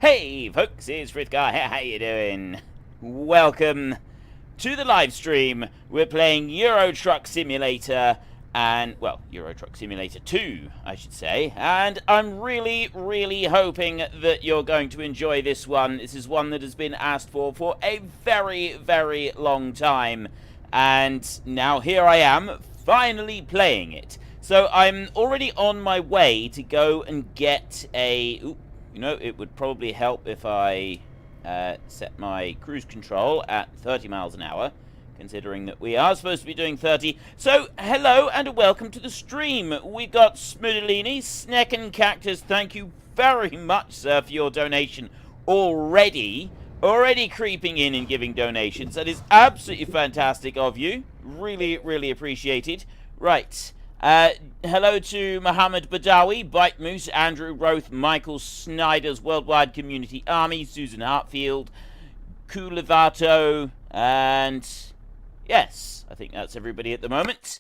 Hey folks, it's Frithgar here, how you doing? Welcome to the live stream. We're playing Euro Truck Simulator and, well, Euro Truck Simulator 2, I should say. And I'm really hoping that you're going to enjoy this one. This is one that has been asked for a very long time. And now here I am, finally playing it. So I'm already on my way to go and get a... Ooh, you know, it would probably help if I set my cruise control at 30 miles an hour, considering that we are supposed to be doing 30. So, hello and welcome to the stream. We've got Smudolini, Snack and Cactus. Thank you very much, sir, for your donation already creeping in and giving donations. That is absolutely fantastic of you. Really appreciated. Right. Hello to Mohammed Badawi, Bite Moose, Andrew Roth, Michael Snyder's Worldwide Community Army, Susan Hartfield, Kulevato, and yes, I think that's everybody at the moment.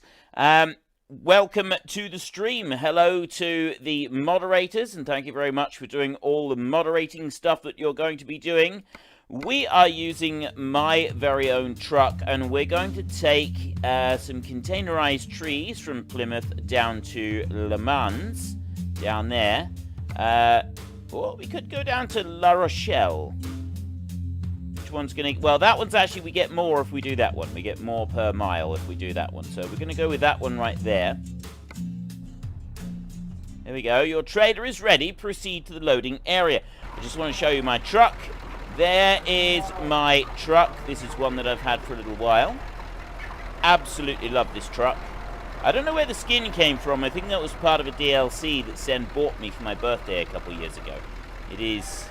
Welcome to the stream. Hello to the moderators, and thank you very much for doing all the moderating stuff that you're going to be doing. We are using my very own truck, and we're going to take some containerized trees from Plymouth down to LeMans, down there. Or we could go down to La Rochelle. Which one's going to... Well, that one's actually, we get more if we do that one. We get more per mile if we do that one. So we're going to go with that one right there. There we go. Your trailer is ready. Proceed to the loading area. I just want to show you my truck. There is my truck. This is one that I've had for a little while. Absolutely love this truck. I don't know where the skin came from. I think that was part of a DLC that Sen bought me for my birthday a couple years ago. It is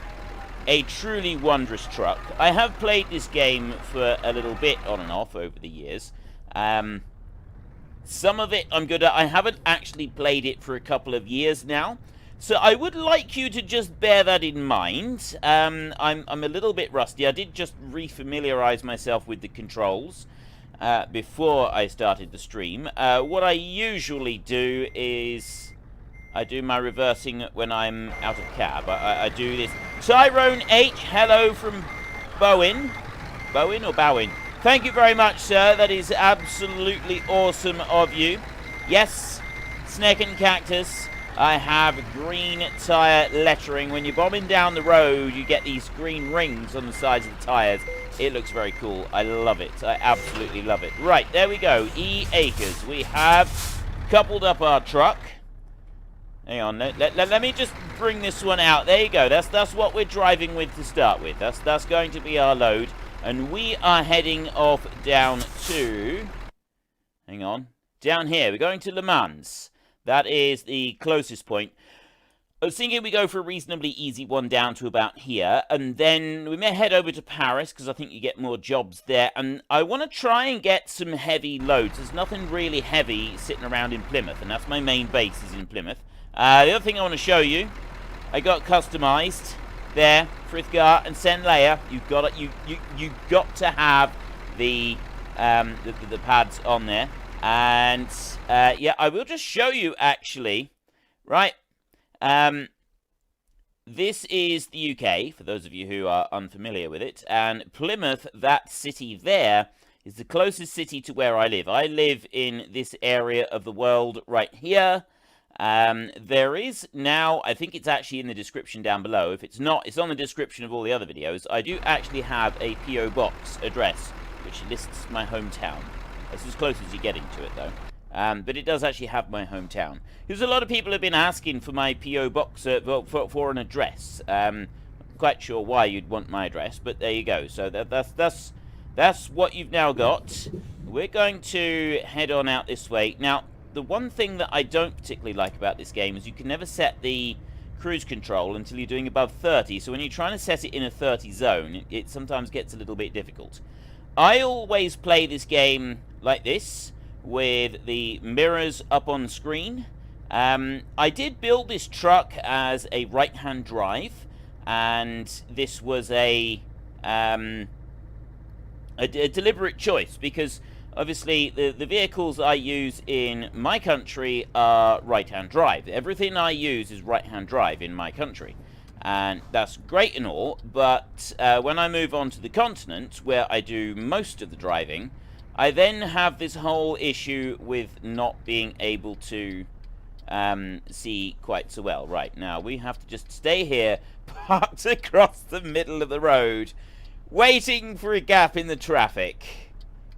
a truly wondrous truck. I have played this game for a little bit on and off over the years. Some of it I'm good at. I haven't actually played it for a couple of years now. So I would like you to just bear that in mind. I'm a little bit rusty. I did just refamiliarize myself with the controls before I started the stream. What I usually do is I do my reversing when I'm out of cab. I do this. Tyrone H, hello from Bowen. Bowen or Bowen? Thank you very much, sir. That is absolutely awesome of you. Yes, Snake and Cactus. I have green tyre lettering. When you're bombing down the road, you get these green rings on the sides of the tyres. It looks very cool. I love it. I absolutely love it. Right, there we go. E Acres. We have coupled up our truck. Hang on. Let me just bring this one out. There you go. That's what we're driving with to start with. That's going to be our load. And we are heading off down to... Hang on. Down here. We're going to LeMans. That is the closest point. I was thinking we go for a reasonably easy one down to about here. And then we may head over to Paris, because I think you get more jobs there. And I want to try and get some heavy loads. There's nothing really heavy sitting around in Plymouth. And that's my main base, is in Plymouth. The other thing I want to show you, I got customized there, Frithgar and Senleia. You've got it. You got to have the pads on there. And, yeah, I will just show you, actually, right, this is the UK, for those of you who are unfamiliar with it, and Plymouth, that city there, is the closest city to where I live. I live in this area of the world right here. There is now, I think it's actually in the description down below. If it's not, it's on the description of all the other videos. I do actually have a P.O. Box address, which lists my hometown. That's as close as you're getting to it, though. But it does actually have my hometown. Because a lot of people have been asking for my P.O. Box for an address. I'm quite sure why you'd want my address, but there you go. So that's what you've now got. We're going to head on out this way. Now, the one thing that I don't particularly like about this game is you can never set the cruise control until you're doing above 30. So when you're trying to set it in a 30 zone, it sometimes gets a little bit difficult. I always play this game like this, with the mirrors up on screen. I did build this truck as a right-hand drive, and this was a deliberate choice, because obviously the vehicles I use in my country are right-hand drive. Everything I use is right-hand drive in my country. And that's great and all, but when I move on to the continent, where I do most of the driving, I then have this whole issue with not being able to see quite so well. Right, now we have to just stay here, parked across the middle of the road, waiting for a gap in the traffic.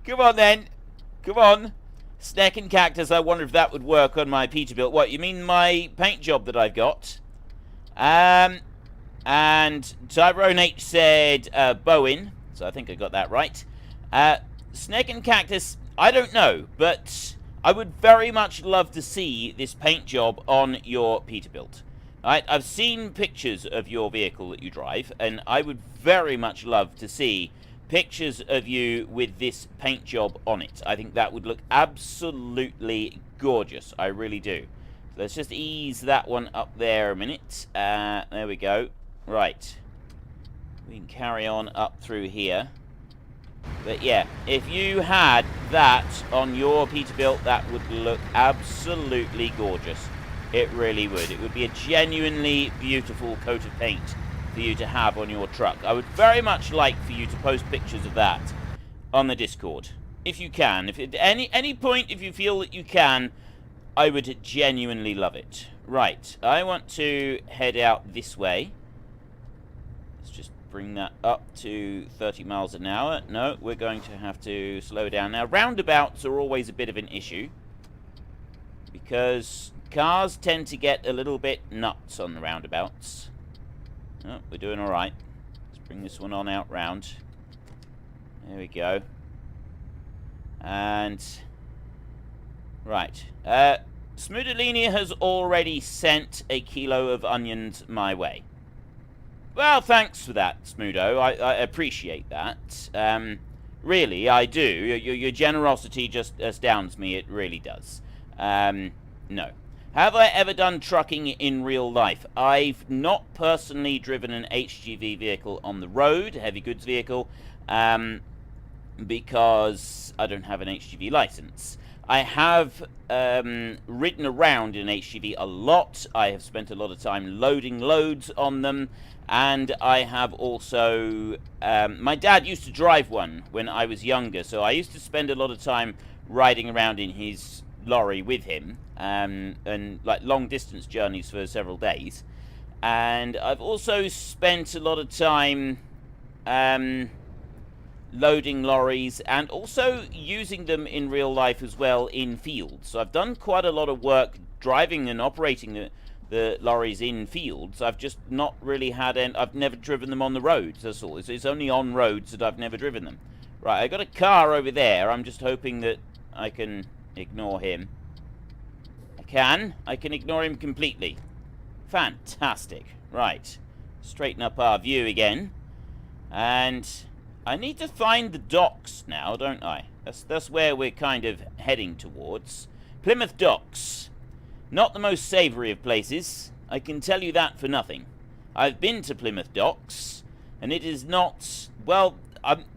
Come on then, come on. Snake and Cactus, I wonder if that would work on my Peterbilt. What, you mean my paint job that I've got? And Tyrone H said Bowen, so I think I got that right. Snake and Cactus, I don't know, but I would very much love to see this paint job on your Peterbilt. Right, I've seen pictures of your vehicle that you drive, and I would very much love to see pictures of you with this paint job on it. I think that would look absolutely gorgeous. I really do. Let's just ease that one up there a minute. There we go. Right. We can carry on up through here. But yeah, if you had that on your Peterbilt, that would look absolutely gorgeous. It really would. It would be a genuinely beautiful coat of paint for you to have on your truck. I would very much like for you to post pictures of that on the Discord. If you can. If at any point, if you feel that you can, I would genuinely love it. Right, I want to head out this way. Let's just bring that up to 30 miles an hour. No, we're going to have to slow down. Now, roundabouts are always a bit of an issue, because cars tend to get a little bit nuts on the roundabouts. Oh, we're doing alright. Let's bring this one on out round. There we go. And right. Smoodelini has already sent a kilo of onions my way. Well, thanks for that, Smoodo. I appreciate that. Really, I do. Your generosity just astounds me. It really does. No. Have I ever done trucking in real life? I've not personally driven an HGV vehicle on the road, a heavy goods vehicle, because I don't have an HGV license. I have ridden around in an HGV a lot. I have spent a lot of time loading loads on them. And I have also... my dad used to drive one when I was younger, so I used to spend a lot of time riding around in his lorry with him, and like long distance journeys for several days. And I've also spent a lot of time loading lorries and also using them in real life as well in fields. So I've done quite a lot of work driving and operating the lorries in fields. I've just not really had I've never driven them on the roads, that's all. It's only on roads that I've never driven them. Right, I got a car over there. I'm just hoping that I can ignore him. I can ignore him completely. Fantastic. Right, straighten up our view again. And I need to find the docks now, don't I? That's where we're kind of heading towards. Plymouth Docks. Not the most savoury of places. I can tell you that for nothing. I've been to Plymouth Docks, and it is not... Well,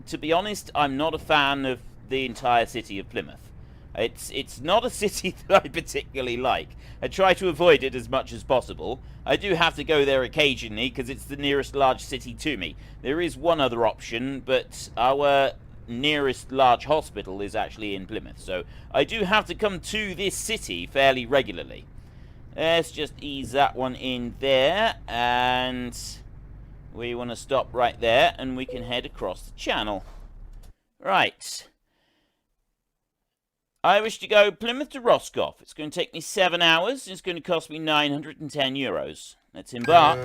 to be honest, I'm not a fan of the entire city of Plymouth. It's not a city that I particularly like. I try to avoid it as much as possible. I do have to go there occasionally because it's the nearest large city to me. There is one other option, but our nearest large hospital is actually in Plymouth. So I do have to come to this city fairly regularly. Let's just ease that one in there, and we want to stop right there, and we can head across the channel. Right. I wish to go Plymouth to Roscoff. It's going to take me 7 hours. It's going to cost me €910. Let's embark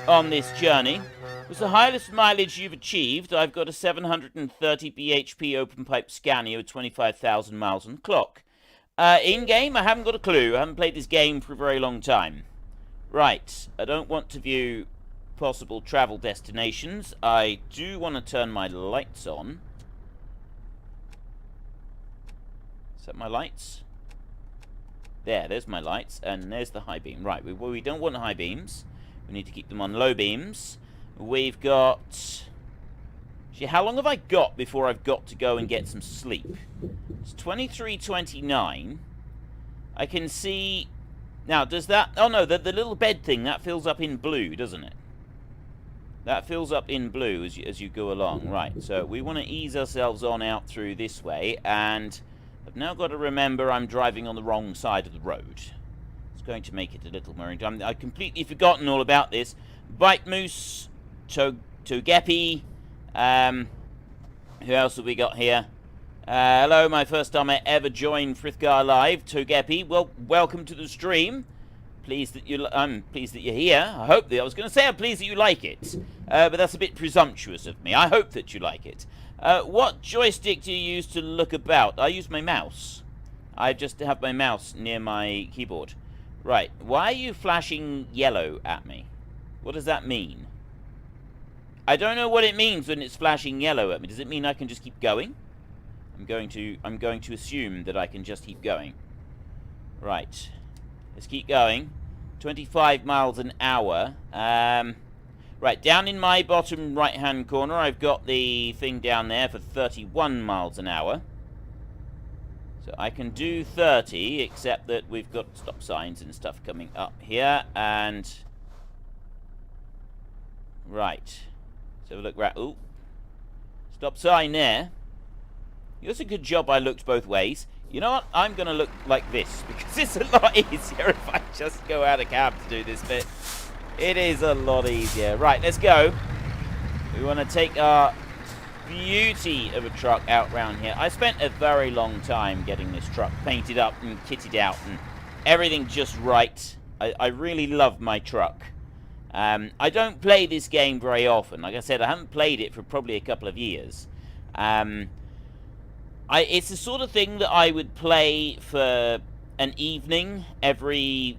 on this journey. What's the highest mileage you've achieved? I've got a 730 bhp open pipe Scania with 25,000 miles on the clock. In-game, I haven't got a clue. I haven't played this game for a very long time. Right, I don't want to view possible travel destinations. I do want to turn my lights on. Is that my lights? There's my lights, and there's the high beam. Right, we don't want high beams. We need to keep them on low beams. We've got... Gee, how long have I got before I've got to go and get some sleep? It's 23:29. I can see Now, does that... Oh, no, the little bed thing, that fills up in blue, doesn't it? That fills up in blue as you go along. Right, so we want to ease ourselves on out through this way, and I've now got to remember I'm driving on the wrong side of the road. It's going to make it a little more... I've completely forgotten all about this. Bite Moose, Togepi, who else have we got here? Hello, my first time I ever joined Frithgar Live, Togepi. Well, welcome to the stream. I'm pleased that you're here. I hope that... I was going to say I'm pleased that you like it, but that's a bit presumptuous of me. I hope that you like it. What joystick do you use to look about? I use my mouse. I just have my mouse near my keyboard. Right, why are you flashing yellow at me? What does that mean? I don't know what it means when it's flashing yellow at me. Does it mean I can just keep going? I'm going to assume that I can just keep going. Right. Let's keep going. 25 miles an hour. Right, down in my bottom right-hand corner, I've got the thing down there for 31 miles an hour. So I can do 30, except that we've got stop signs and stuff coming up here, and... Right. So look right... Ooh. Stop sign there. It was a good job I looked both ways. You know what? I'm going to look like this, because it's a lot easier if I just go out of cab to do this bit. It is a lot easier. Right, let's go. We want to take our beauty of a truck out round here. I spent a very long time getting this truck painted up and kitted out and everything just right. I really love my truck. I don't play this game very often. Like I said, I haven't played it for probably a couple of years. It's the sort of thing that I would play for an evening every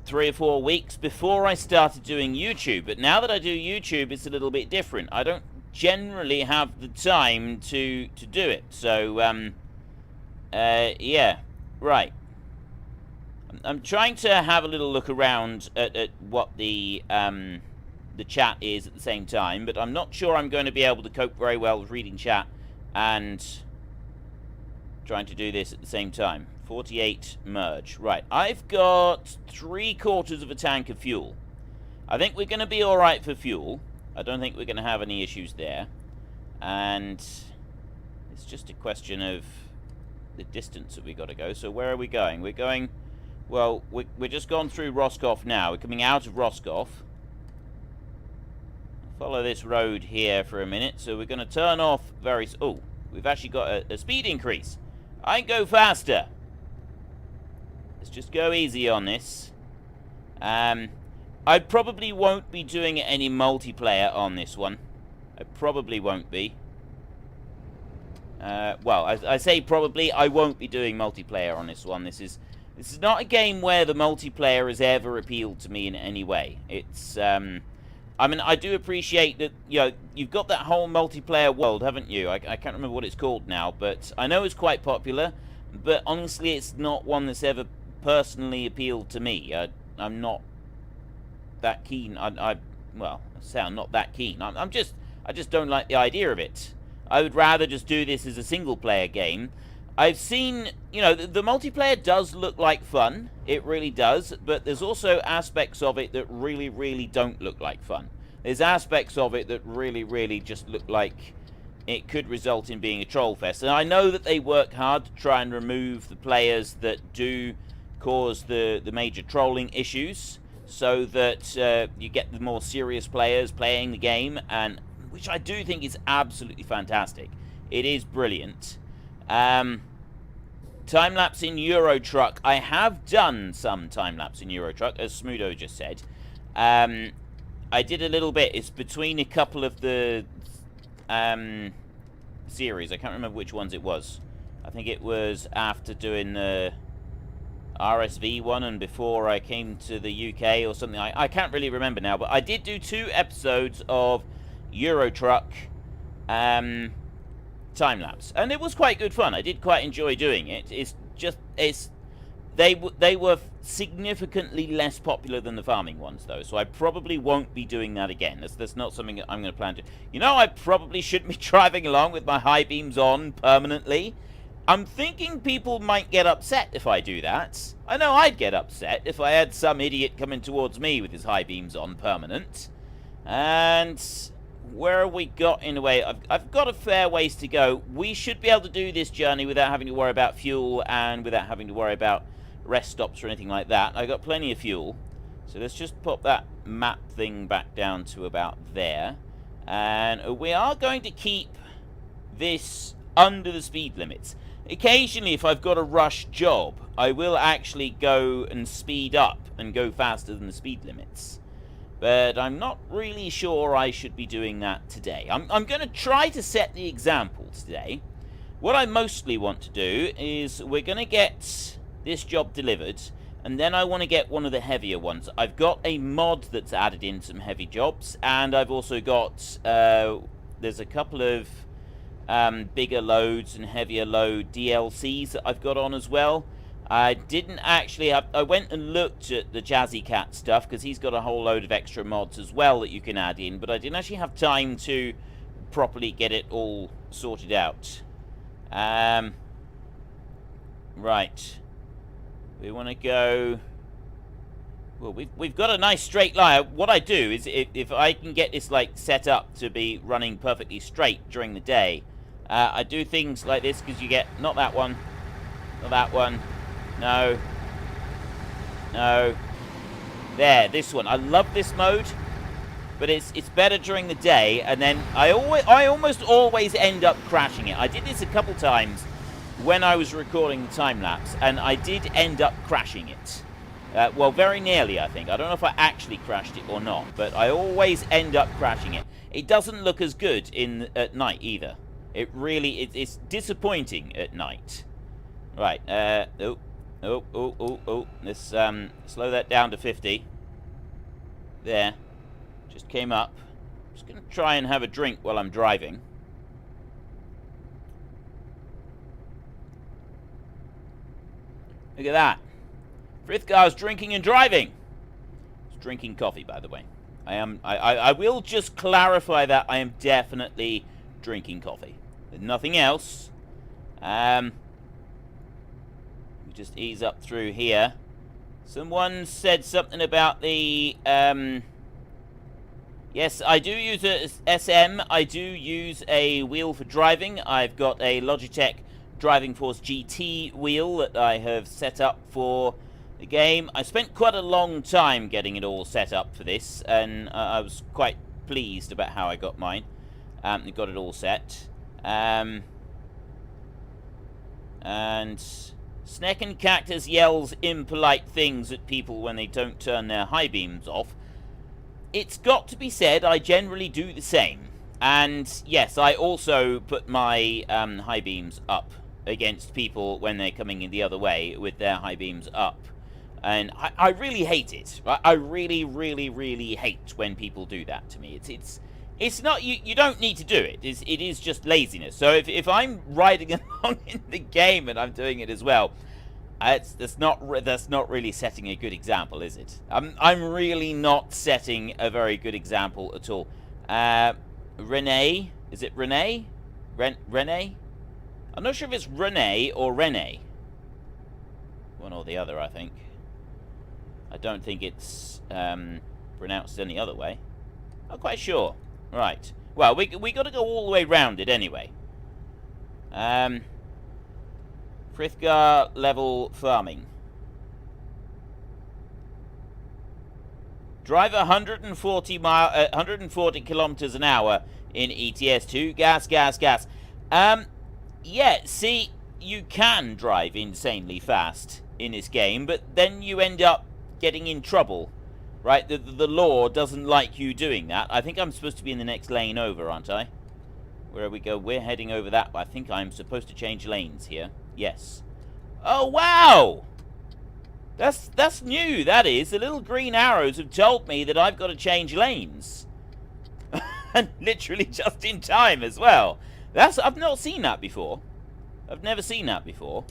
3 or 4 weeks before I started doing YouTube. But now that I do YouTube, it's a little bit different. I don't generally have the time to do it. So, yeah, right. I'm trying to have a little look around at what the chat is at the same time, but I'm not sure I'm going to be able to cope very well with reading chat and trying to do this at the same time. 48 merge. Right, I've got 3/4 of a tank of fuel. I think we're going to be alright for fuel. I don't think we're going to have any issues there. And it's just a question of the distance that we got to go. So where are we going? We're going... Well, we're just gone through Roscoff now. We're coming out of Roscoff. Follow this road here for a minute. So we're going to turn off very... Oh, we've actually got a speed increase. I can go faster. Let's just go easy on this. I probably won't be doing any multiplayer on this one. I probably won't be. Well, I say probably. I won't be doing multiplayer on this one. This is not a game where the multiplayer has ever appealed to me in any way. It's, I mean, I do appreciate that, you know, you've got that whole multiplayer world, haven't you? I can't remember what it's called now, but I know it's quite popular, but honestly, it's not one that's ever personally appealed to me. I'm not that keen. Well, I say I'm not that keen. I just don't like the idea of it. I would rather just do this as a single-player game. I've seen, you know, the multiplayer does look like fun. It really does. But there's also aspects of it that really, really don't look like fun. There's aspects of it that really, really just look like it could result in being a troll fest. And I know that they work hard to try and remove the players that do cause the major trolling issues, so that you get the more serious players playing the game, and which I do think is absolutely fantastic. It is brilliant. Time-lapse in Euro Truck. I have done some time-lapse in Euro Truck, as Smudo just said. I did a little bit. It's between a couple of the series. I can't remember which ones it was. I think it was after doing the RSV one and before I came to the UK or something. I can't really remember now, but I did do 2 episodes of Euro Truck time-lapse, and it was quite good fun. I did quite enjoy doing it. They were significantly less popular than the farming ones, though, so I probably won't be doing that again. That's not something that I'm going to plan to. You know, I probably shouldn't be driving along with my high beams on permanently. I'm thinking people might get upset if I do that. I know I'd get upset if I had some idiot coming towards me with his high beams on permanent. And where have we got in a way? I've got a fair ways to go. We should be able to do this journey without having to worry about fuel and without having to worry about rest stops or anything like that. I got plenty of fuel. So let's just pop that map thing back down to about there. And we are going to keep this under the speed limits. Occasionally, if I've got a rush job, I will actually go and speed up and go faster than the speed limits. But I'm not really sure I should be doing that today. I'm going to try to set the example today. What I mostly want to do is we're going to get this job delivered, and then I want to get one of the heavier ones. I've got a mod that's added in some heavy jobs, and I've also got, there's a couple of bigger loads and heavier load DLCs that I've got on as well. I didn't actually have, I went and looked at the Jazzy Cat stuff because he's got a whole load of extra mods as well that you can add in, but I didn't actually have time to properly get it all sorted out. Right. We want to go, well, we've got a nice straight line. What I do is if I can get this like set up to be running perfectly straight during the day, I do things like this because you get, not that one, not that one, no, no, there, this one. I love this mode, but it's better during the day, and then I almost always end up crashing it. I did this a couple times when I was recording the time-lapse, and I did end up crashing it. Well, very nearly, I think. I don't know if I actually crashed it or not, but I always end up crashing it. It doesn't look as good at night either. It really, it's disappointing at night. Right, oh. Let's slow that down to 50. There. Just came up. Just going to try and have a drink while I'm driving. Look at that. Frithgar's drinking and driving. He's drinking coffee, by the way. I will just clarify that I am definitely drinking coffee. There's nothing else. We just ease up through here. Someone said something about the, yes, I do use a SM. I do use a wheel for driving. I've got a Logitech Driving Force GT wheel that I have set up for the game. I spent quite a long time getting it all set up for this, and I was quite pleased about how I got mine. Got it all set. And Sneck and Cactus yells impolite things at people when they don't turn their high beams off. It's got to be said, I generally do the same. And yes, I also put my high beams up against people when they're coming in the other way with their high beams up. And I really hate it. I really, really, really hate when people do that to me. It's not, you don't need to do it. It is just laziness. So if I'm riding along in the game and I'm doing it as well, that's not really setting a good example, is it? I'm really not setting a very good example at all. Renee, is it Renee? Renee? I'm not sure if it's Renee or Renee. One or the other, I think. I don't think it's pronounced any other way. Not quite sure. Right. Well, we got to go all the way round it anyway. Frithgar level farming. Drive 140 kilometers an hour in ETS2. Gas. Yeah, see, you can drive insanely fast in this game, but then you end up getting in trouble, right? The law doesn't like you doing that. I think I'm supposed to be in the next lane over, aren't I? Where we go? We're heading over that, but I think I'm supposed to change lanes here. Yes. Oh, wow! That's new, that is. The little green arrows have told me that I've got to change lanes. And literally just in time as well. I've not seen that before. I've never seen that before.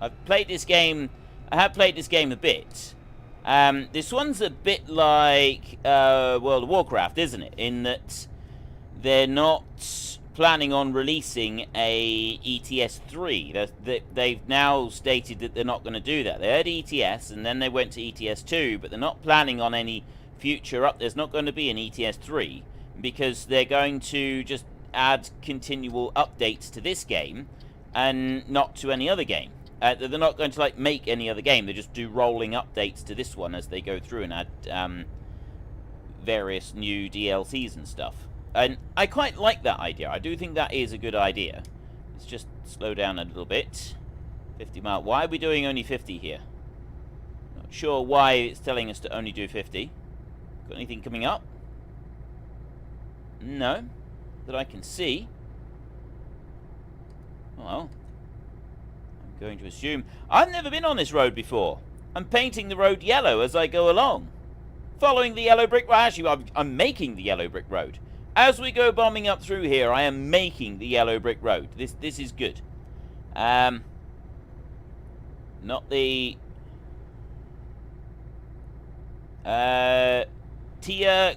I have played this game a bit. This one's a bit like World of Warcraft, isn't it? In that they're not planning on releasing a ETS 3. They've now stated that they're not going to do that. They had ETS and then they went to ETS 2, but they're not planning on any future up. There's not going to be an ETS 3 because they're going to just add continual updates to this game and not to any other game. They're not going to like make any other game. They just do rolling updates to this one as they go through and add various new DLCs and stuff. And I quite like that idea. I do think that is a good idea. Let's just slow down a little bit. 50 mile. Why are we doing only 50 here? Not sure why it's telling us to only do 50. Got anything coming up? No. That I can see. Well, I'm going to assume... I've never been on this road before. I'm painting the road yellow as I go along. Following the yellow brick... Well, actually, I'm making the yellow brick road. As we go bombing up through here, I am making the yellow brick road. This is good. Not the... Tia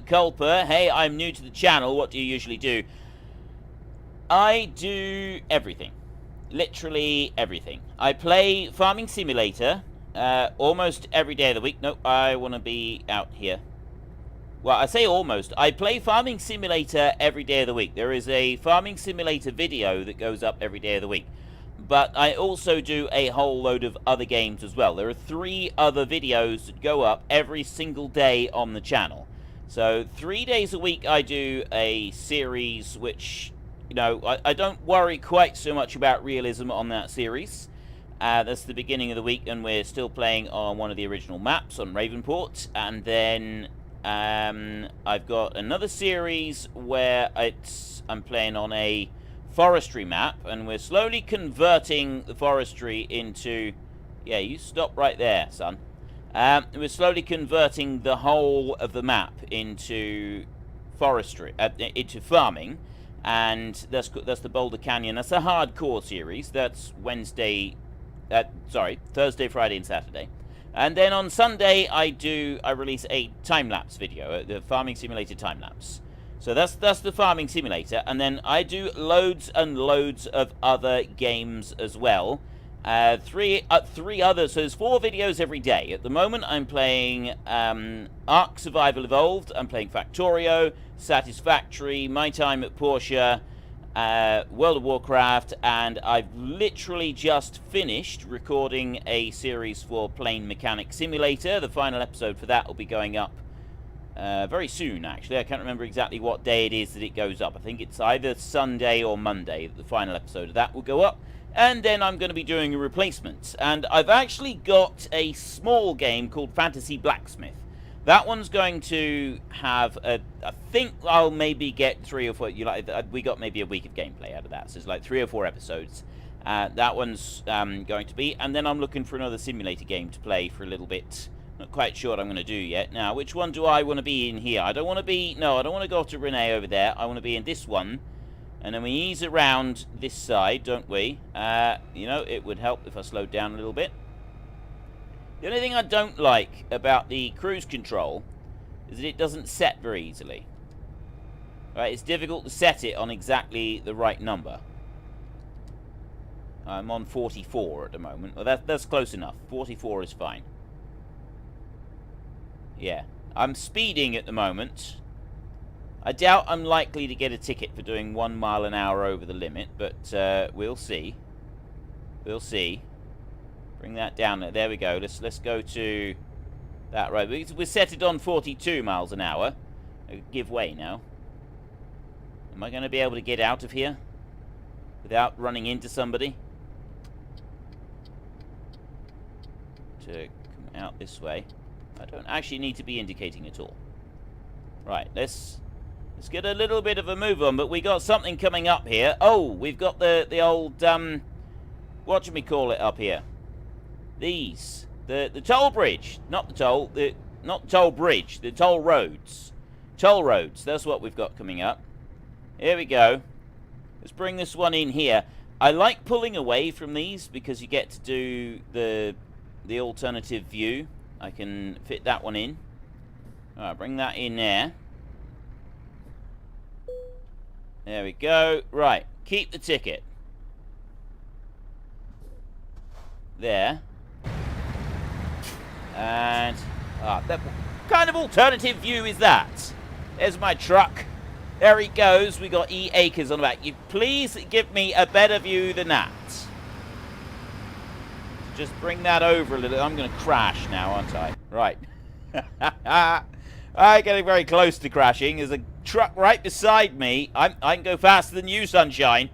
Culper. Hey, I'm new to the channel. What do you usually do? I do everything. Literally everything. I play Farming Simulator almost every day of the week. Nope, I want to be out here. Well, I say almost. I play Farming Simulator every day of the week. There is a Farming Simulator video that goes up every day of the week. But I also do a whole load of other games as well. There are 3 other videos that go up every single day on the channel. So 3 days a week I do a series which, you know, I don't worry quite so much about realism on that series. That's the beginning of the week and we're still playing on one of the original maps on Ravenport. And then... I've got another series where I'm playing on a forestry map, and we're slowly converting the forestry into... Yeah, you stop right there, son. We're slowly converting the whole of the map into forestry, into farming, and that's the Boulder Canyon. That's a hardcore series. That's Thursday, Friday, and Saturday. And then on Sunday, I release a time-lapse video, the Farming Simulator time-lapse. So that's the Farming Simulator, and then I do loads and loads of other games as well. 3 others, so there's 4 videos every day. At the moment, I'm playing Ark Survival Evolved, I'm playing Factorio, Satisfactory, My Time at Porsche, World of Warcraft, and I've literally just finished recording a series for Plane Mechanic Simulator. The final episode for that will be going up very soon, actually. I can't remember exactly what day it is that it goes up. I think it's either Sunday or Monday that the final episode of that will go up. And then I'm going to be doing a replacement. And I've actually got a small game called Fantasy Blacksmith. That one's going to have I think I'll maybe get 3 or 4. We got maybe a week of gameplay out of that, so it's like 3 or 4 episodes. That one's going to be, and then I'm looking for another simulator game to play for a little bit. Not quite sure what I'm going to do yet. Now, which one do I want to be in here? I don't want to go to Renee over there. I want to be in this one, and then we ease around this side, don't we? You know, it would help if I slowed down a little bit. The only thing I don't like about the cruise control is that it doesn't set very easily. Right, it's difficult to set it on exactly the right number. I'm on 44 at the moment. Well, that's close enough. 44 is fine. Yeah, I'm speeding at the moment. I doubt I'm likely to get a ticket for doing 1 mile an hour over the limit, but we'll see. We'll see. Bring that down there. There we go. Let's go to that road. We set it on 42 miles an hour. Give way now. Am I going to be able to get out of here without running into somebody? To come out this way. I don't actually need to be indicating at all. Right, let's get a little bit of a move on, but we got something coming up here. Oh, we've got the old what should we call it up here? These, the toll bridge, not the toll bridge, the toll roads. Toll roads, that's what we've got coming up. Here we go. Let's bring this one in here. I like pulling away from these because you get to do the alternative view. I can fit that one in. Alright, bring that in there. There we go. Right. Keep the ticket. There. And... what kind of alternative view is that? There's my truck. There he goes. We got E. Acres on the back. You please give me a better view than that. Just bring that over a little. I'm going to crash now, aren't I? Right. I'm getting very close to crashing. There's a truck right beside me. I can go faster than you, sunshine.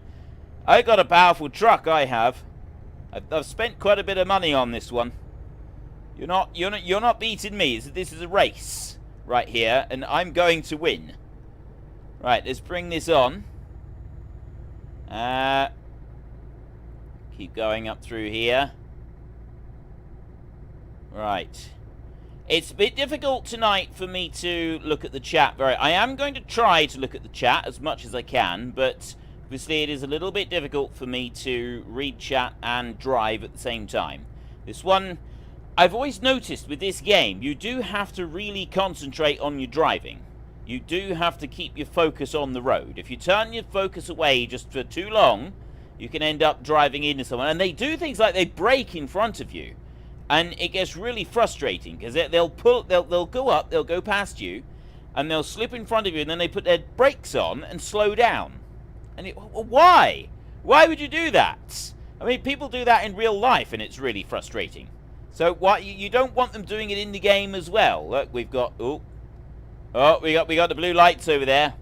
I got a powerful truck, I have. I've spent quite a bit of money on this one. You're not beating me. This is a race right here, and I'm going to win. Right, let's bring this on. Keep going up through here. Right. It's a bit difficult tonight for me to look at the chat. I am going to try to look at the chat as much as I can, but obviously it is a little bit difficult for me to read chat and drive at the same time. This one, I've always noticed with this game, you do have to really concentrate on your driving. You do have to keep your focus on the road. If you turn your focus away just for too long, you can end up driving into someone. And they do things like they brake in front of you. And it gets really frustrating because they'll go up, they'll go past you, and they'll slip in front of you, and then they put their brakes on and slow down. And why? Why would you do that? I mean, people do that in real life, and it's really frustrating. So why you don't want them doing it in the game as well? Look, we've got we got the blue lights over there.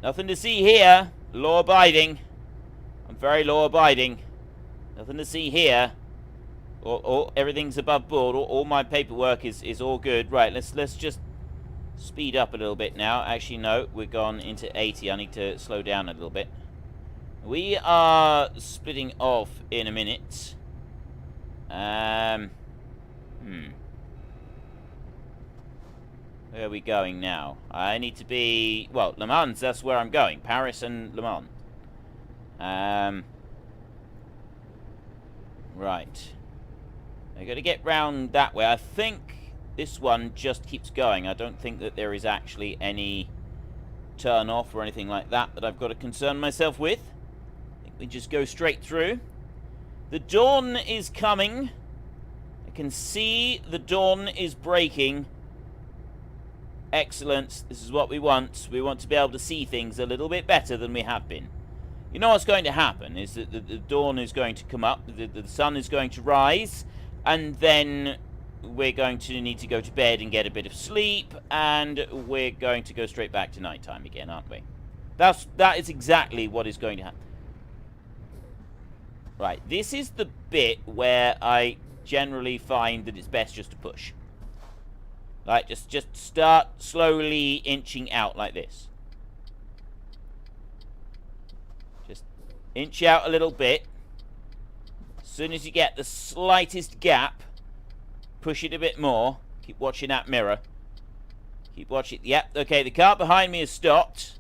Nothing to see here. Law abiding. I'm very law abiding. Nothing to see here. Everything's above board. All my paperwork is all good. Right, let's just speed up a little bit now. Actually, no, we're gone into 80. I need to slow down a little bit. We are splitting off in a minute. Where are we going now? I need to be... Well, LeMans, that's where I'm going. Paris and LeMans. Right. I got to get round that way. I think this one just keeps going. I don't think that there is actually any turn off or anything like that I've got to concern myself with. I think we just go straight through. The dawn is coming. I can see the dawn is breaking. Excellent. This is what we want. We want to be able to see things a little bit better than we have been. You know what's going to happen is that the dawn is going to come up, the sun is going to rise, and then we're going to need to go to bed and get a bit of sleep, and we're going to go straight back to nighttime again, aren't we? That is exactly what is going to happen. Right, this is the bit where I generally find that it's best just to push. Like, just start slowly inching out like this. Just inch out a little bit. As soon as you get the slightest gap, push it a bit more. Keep watching that mirror. Keep watching. Yep, okay, the car behind me has stopped.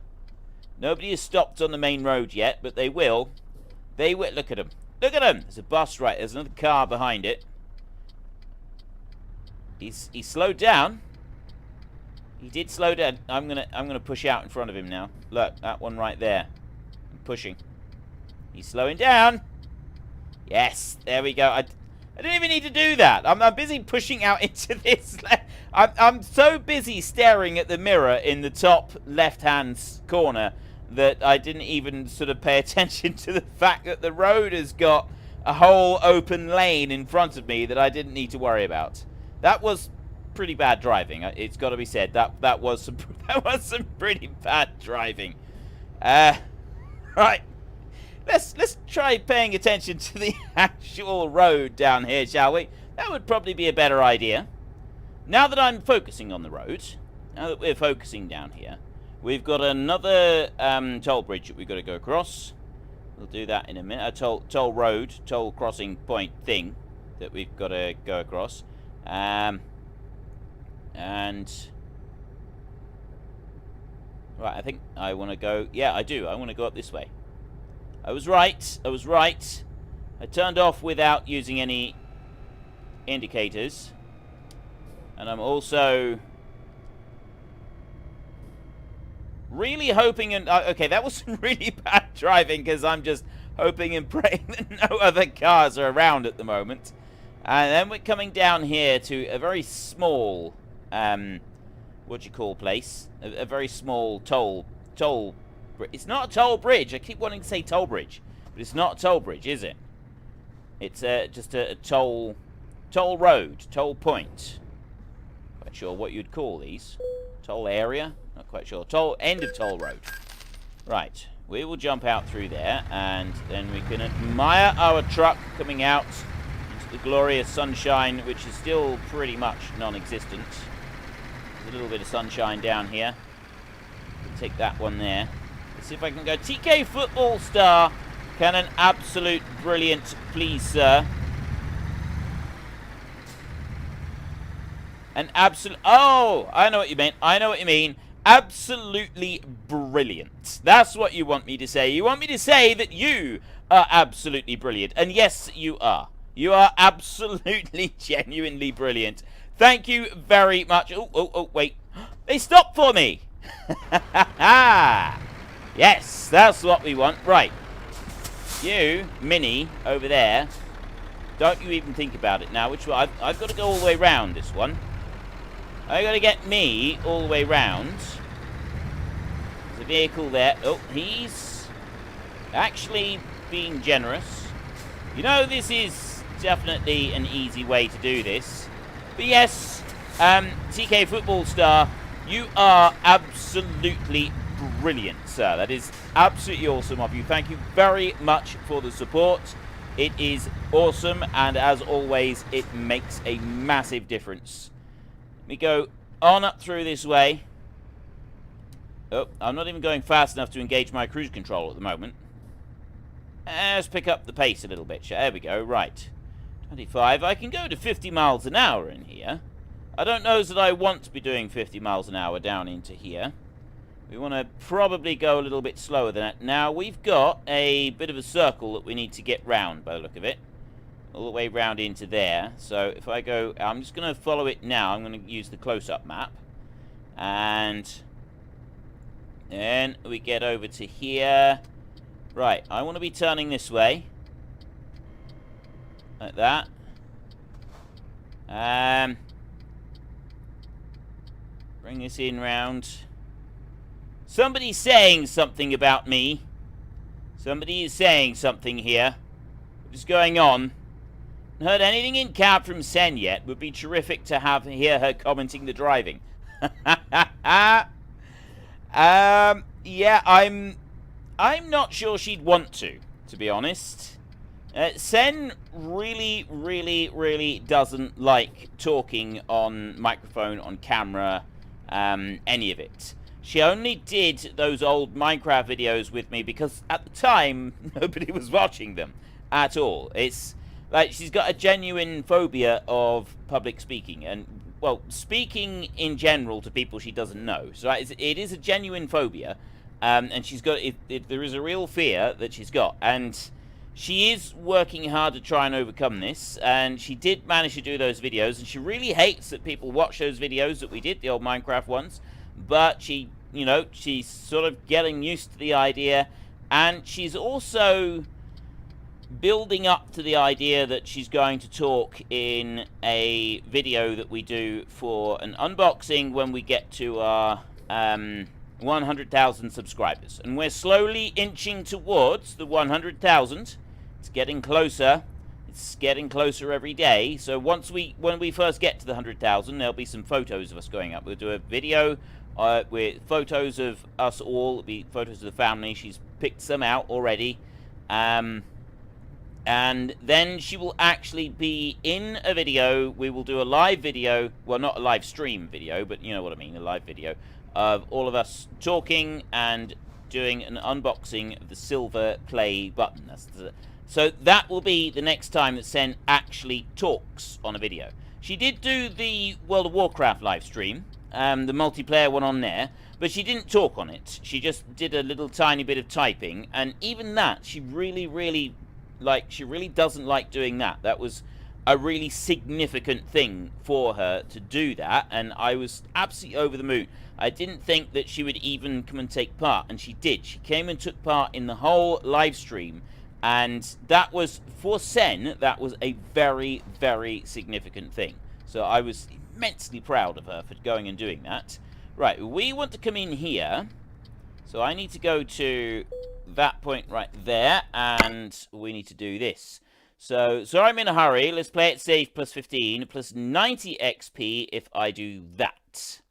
Nobody has stopped on the main road yet, but they will. They will. Look at them. Look at them. There's a bus right. There's another car behind it. He's slowed down. He did slow down. I'm gonna push out in front of him now. Look, that one right there. I'm pushing. He's slowing down. Yes, there we go. I didn't even need to do that. I'm busy pushing out into this. I'm so busy staring at the mirror in the top left-hand corner that I didn't even sort of pay attention to the fact that the road has got a whole open lane in front of me that I didn't need to worry about. That was pretty bad driving. It's got to be said. That was some pretty bad driving. Right. Let's try paying attention to the actual road down here, shall we? That would probably be a better idea. Now that I'm focusing on the road, now that we're focusing down here, we've got another toll bridge that we've got to go across. We'll do that in a minute. A toll road, toll crossing point thing that we've got to go across. And right, I think I want to go. Yeah, I do. I want to go up this way. I was right. I was right. I turned off without using any indicators, and I'm also Really hoping and... okay, that was really bad driving because I'm just hoping and praying that no other cars are around at the moment. And then we're coming down here to a very small, what do you call place? A very small toll. It's not a toll bridge. I keep wanting to say toll bridge, but it's not a toll bridge, is it? It's just a toll road, toll point. Quite sure what you'd call these. Toll area? Not quite sure. End of toll road. Right. We will jump out through there, and then we can admire our truck coming out into the glorious sunshine, which is still pretty much non-existent. There's a little bit of sunshine down here. We'll take that one there. Let's see if I can go. TK Football Star. Can an absolute brilliant, please, sir. An absolute... oh, I know what you mean. I know what you mean. Absolutely brilliant. That's what you want me to say. You want me to say that you are absolutely brilliant. And yes, you are. You are absolutely, genuinely brilliant. Thank you very much. Oh, wait. They stopped for me. Yes, that's what we want. Right. You, Mini, over there. Don't you even think about it now. Which one? I've got to go all the way round this one. I've got to get me all the way round. There's a vehicle there. Oh, he's actually being generous. You know, this is definitely an easy way to do this. But yes, TK Football Star, you are absolutely brilliant, sir. That is absolutely awesome of you. Thank you very much for the support. It is awesome, and as always, it makes a massive difference. We go on up through this way. Oh, I'm not even going fast enough to engage my cruise control at the moment. Let's pick up the pace a little bit. There we go. Right. 25. I can go to 50 miles an hour in here. I don't know that I want to be doing 50 miles an hour down into here. We want to probably go a little bit slower than that. Now, we've got a bit of a circle that we need to get round by the look of it. All the way round into there. So if I go, I'm just going to follow it now. I'm going to use the close-up map. And then we get over to here. Right, I want to be turning this way. Like that. Bring this in round. Somebody's saying something about me. Somebody is saying something here. What is going on? Heard anything in cab from Sen yet. Would be terrific to hear her commenting the driving. Yeah, I'm not sure she'd want to be honest. Sen really doesn't like talking on microphone, on camera, any of it. She only did those old Minecraft videos with me because at the time nobody was watching them at all. It's like she's got a genuine phobia of public speaking and, well, speaking in general to people she doesn't know. So it is a genuine phobia, and she's got there is a real fear that she's got, and she is working hard to try and overcome this. And she did manage to do those videos, and she really hates that people watch those videos that we did, the old Minecraft ones. But she, you know, she's sort of getting used to the idea, and she's also building up to the idea that she's going to talk in a video that we do for an unboxing when we get to our 100,000 subscribers. And we're slowly inching towards the 100,000. It's getting closer. It's getting closer every day. So when we first get to the 100,000, there'll be some photos of us going up. We'll do a video with photos of us all. It'll be photos of the family. She's picked some out already. And then she will actually be in a video. We will do a live video. Well, not a live stream video, but you know what I mean, a live video of all of us talking and doing an unboxing of the silver play button. So that will be the next time that Sen actually talks on a video. She did do the World of Warcraft live stream, the multiplayer one on there, but she didn't talk on it. She just did a little tiny bit of typing, and even that, she really doesn't like doing that. That was a really significant thing for her to do that, and I was absolutely over the moon. I didn't think that she would even come and take part, and she did. She came and took part in the whole live stream, and that was, for Sen, that was a very, very significant thing. So I was immensely proud of her for going and doing that. Right, we want to come in here, so I need to go to that point right there, and we need to do this. So I'm in a hurry. Let's play it safe. Plus 15, plus 90 XP if I do that.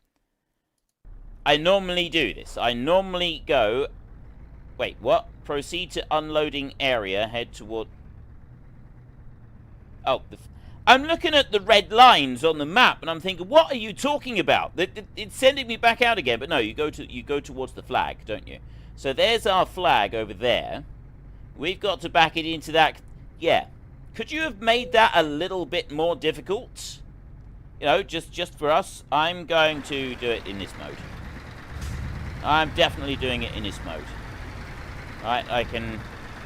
I normally do this. I normally go... Wait, what? Proceed to unloading area. Head toward... Oh, I'm looking at the red lines on the map, and I'm thinking, what are you talking about? It's sending me back out again. But no, you go towards the flag, don't you? So there's our flag over there. We've got to back it into that... Yeah. Could you have made that a little bit more difficult? You know, just for us. I'm going to do it in this mode. I'm definitely doing it in this mode. Right,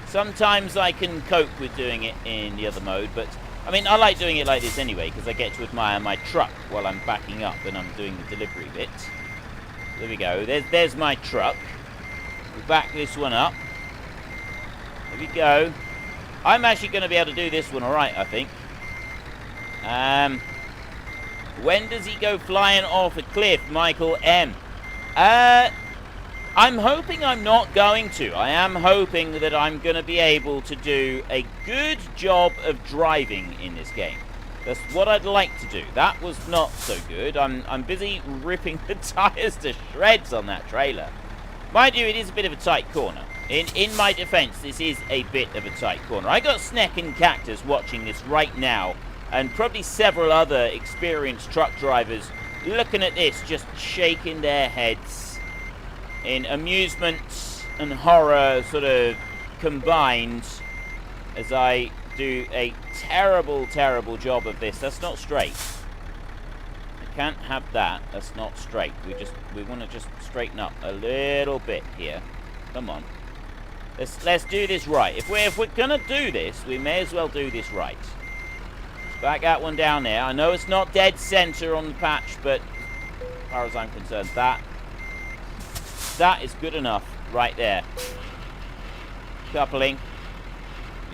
sometimes I can cope with doing it in the other mode, but I mean, I like doing it like this anyway, because I get to admire my truck while I'm backing up and I'm doing the delivery bit. There we go. There's my truck. We'll back this one up. There we go. I'm actually going to be able to do this one alright, I think. When does he go flying off a cliff, Michael M? I'm hoping I'm not going to. I am hoping that I'm going to be able to do a good job of driving in this game. That's what I'd like to do. That was not so good. I'm busy ripping the tyres to shreds on that trailer. Mind you, it is a bit of a tight corner. In my defense, this is a bit of a tight corner. I got Sneck and Cactus watching this right now, and probably several other experienced truck drivers looking at this, just shaking their heads in amusement and horror sort of combined as I do a terrible, terrible job of this. That's not straight. I can't have that. That's not straight. We want to just straighten up a little bit here. Come on. Let's do this right. If we're gonna do this, we may as well do this right. Let's back that one down there. I know it's not dead center on the patch, but as far as I'm concerned, that is good enough right there. Coupling,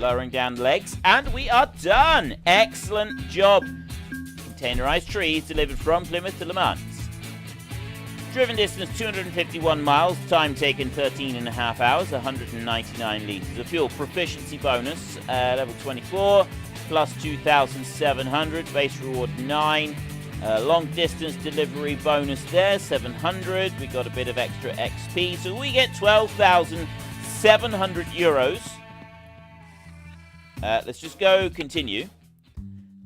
lowering down the legs, and we are done. Excellent job. Containerized trees delivered from Plymouth to LeMans. Driven distance 251 miles, time taken 13.5 hours, 199 litres of fuel. Proficiency bonus, level 24, plus 2,700, base reward 9. Long distance delivery bonus there, 700. We got a bit of extra XP, so we get 12,700 euros. Let's just go continue,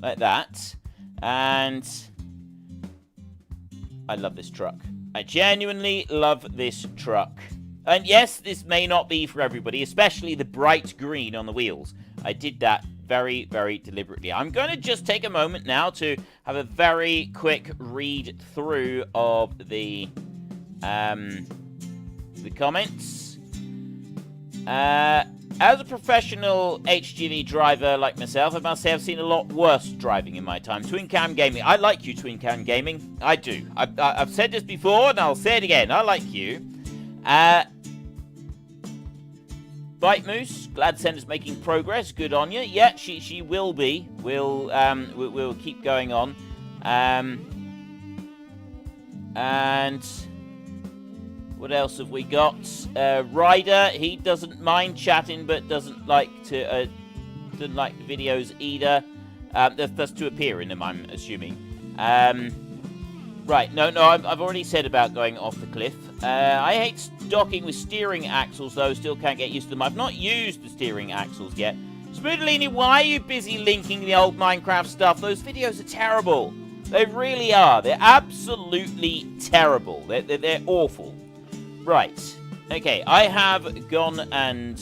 like that. And I love this truck. I genuinely love this truck. And yes, this may not be for everybody, especially the bright green on the wheels. I did that very, very deliberately. I'm going to just take a moment now to have a very quick read through of the comments. As a professional HGV driver like myself, I must say I've seen a lot worse driving in my time. Twin Cam Gaming. I like you, Twin Cam Gaming. I do. I've said this before, and I'll say it again. I like you. Bite Moose. Glad Sender's making progress. Good on you. Yeah, she will be. We'll keep going on. And what else have we got? Ryder, he doesn't mind chatting, but doesn't like the videos either. That's to appear in them, I'm assuming. Right, no, I've already said about going off the cliff. I hate docking with steering axles, though. Still can't get used to them. I've not used the steering axles yet. Spoodalini, why are you busy linking the old Minecraft stuff? Those videos are terrible. They really are. They're absolutely terrible. They're awful. Right. Okay, I have gone and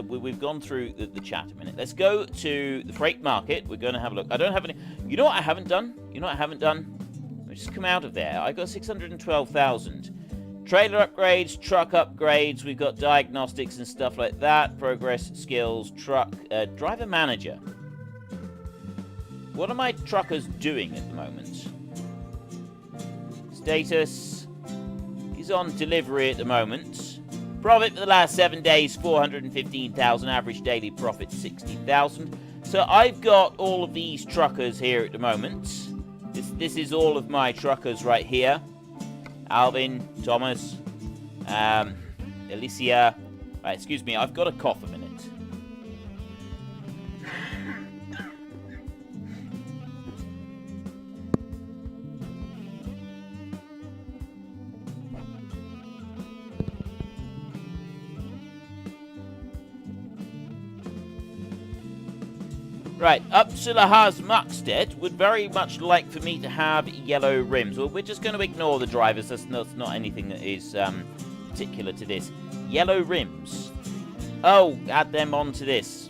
we've gone through the chat a minute. Let's go to the freight market. We're going to have a look. I don't have any... You know what I haven't done? Let me just come out of there. I got 612,000. Trailer upgrades, truck upgrades. We've got diagnostics and stuff like that. Progress, skills, truck, driver manager. What are my truckers doing at the moment? Status. He's on delivery at the moment. Profit for the last 7 days, 415,000. Average daily profit, 60,000. So I've got all of these truckers here at the moment. This is all of my truckers right here. Alvin, Thomas, Alicia. Right, excuse me, I've got a cough a minute. Right, up to Lahaz Muckstead would very much like for me to have yellow rims. Well, we're just going to ignore the drivers. That's not anything that is particular to this. Yellow rims. Oh, add them onto this.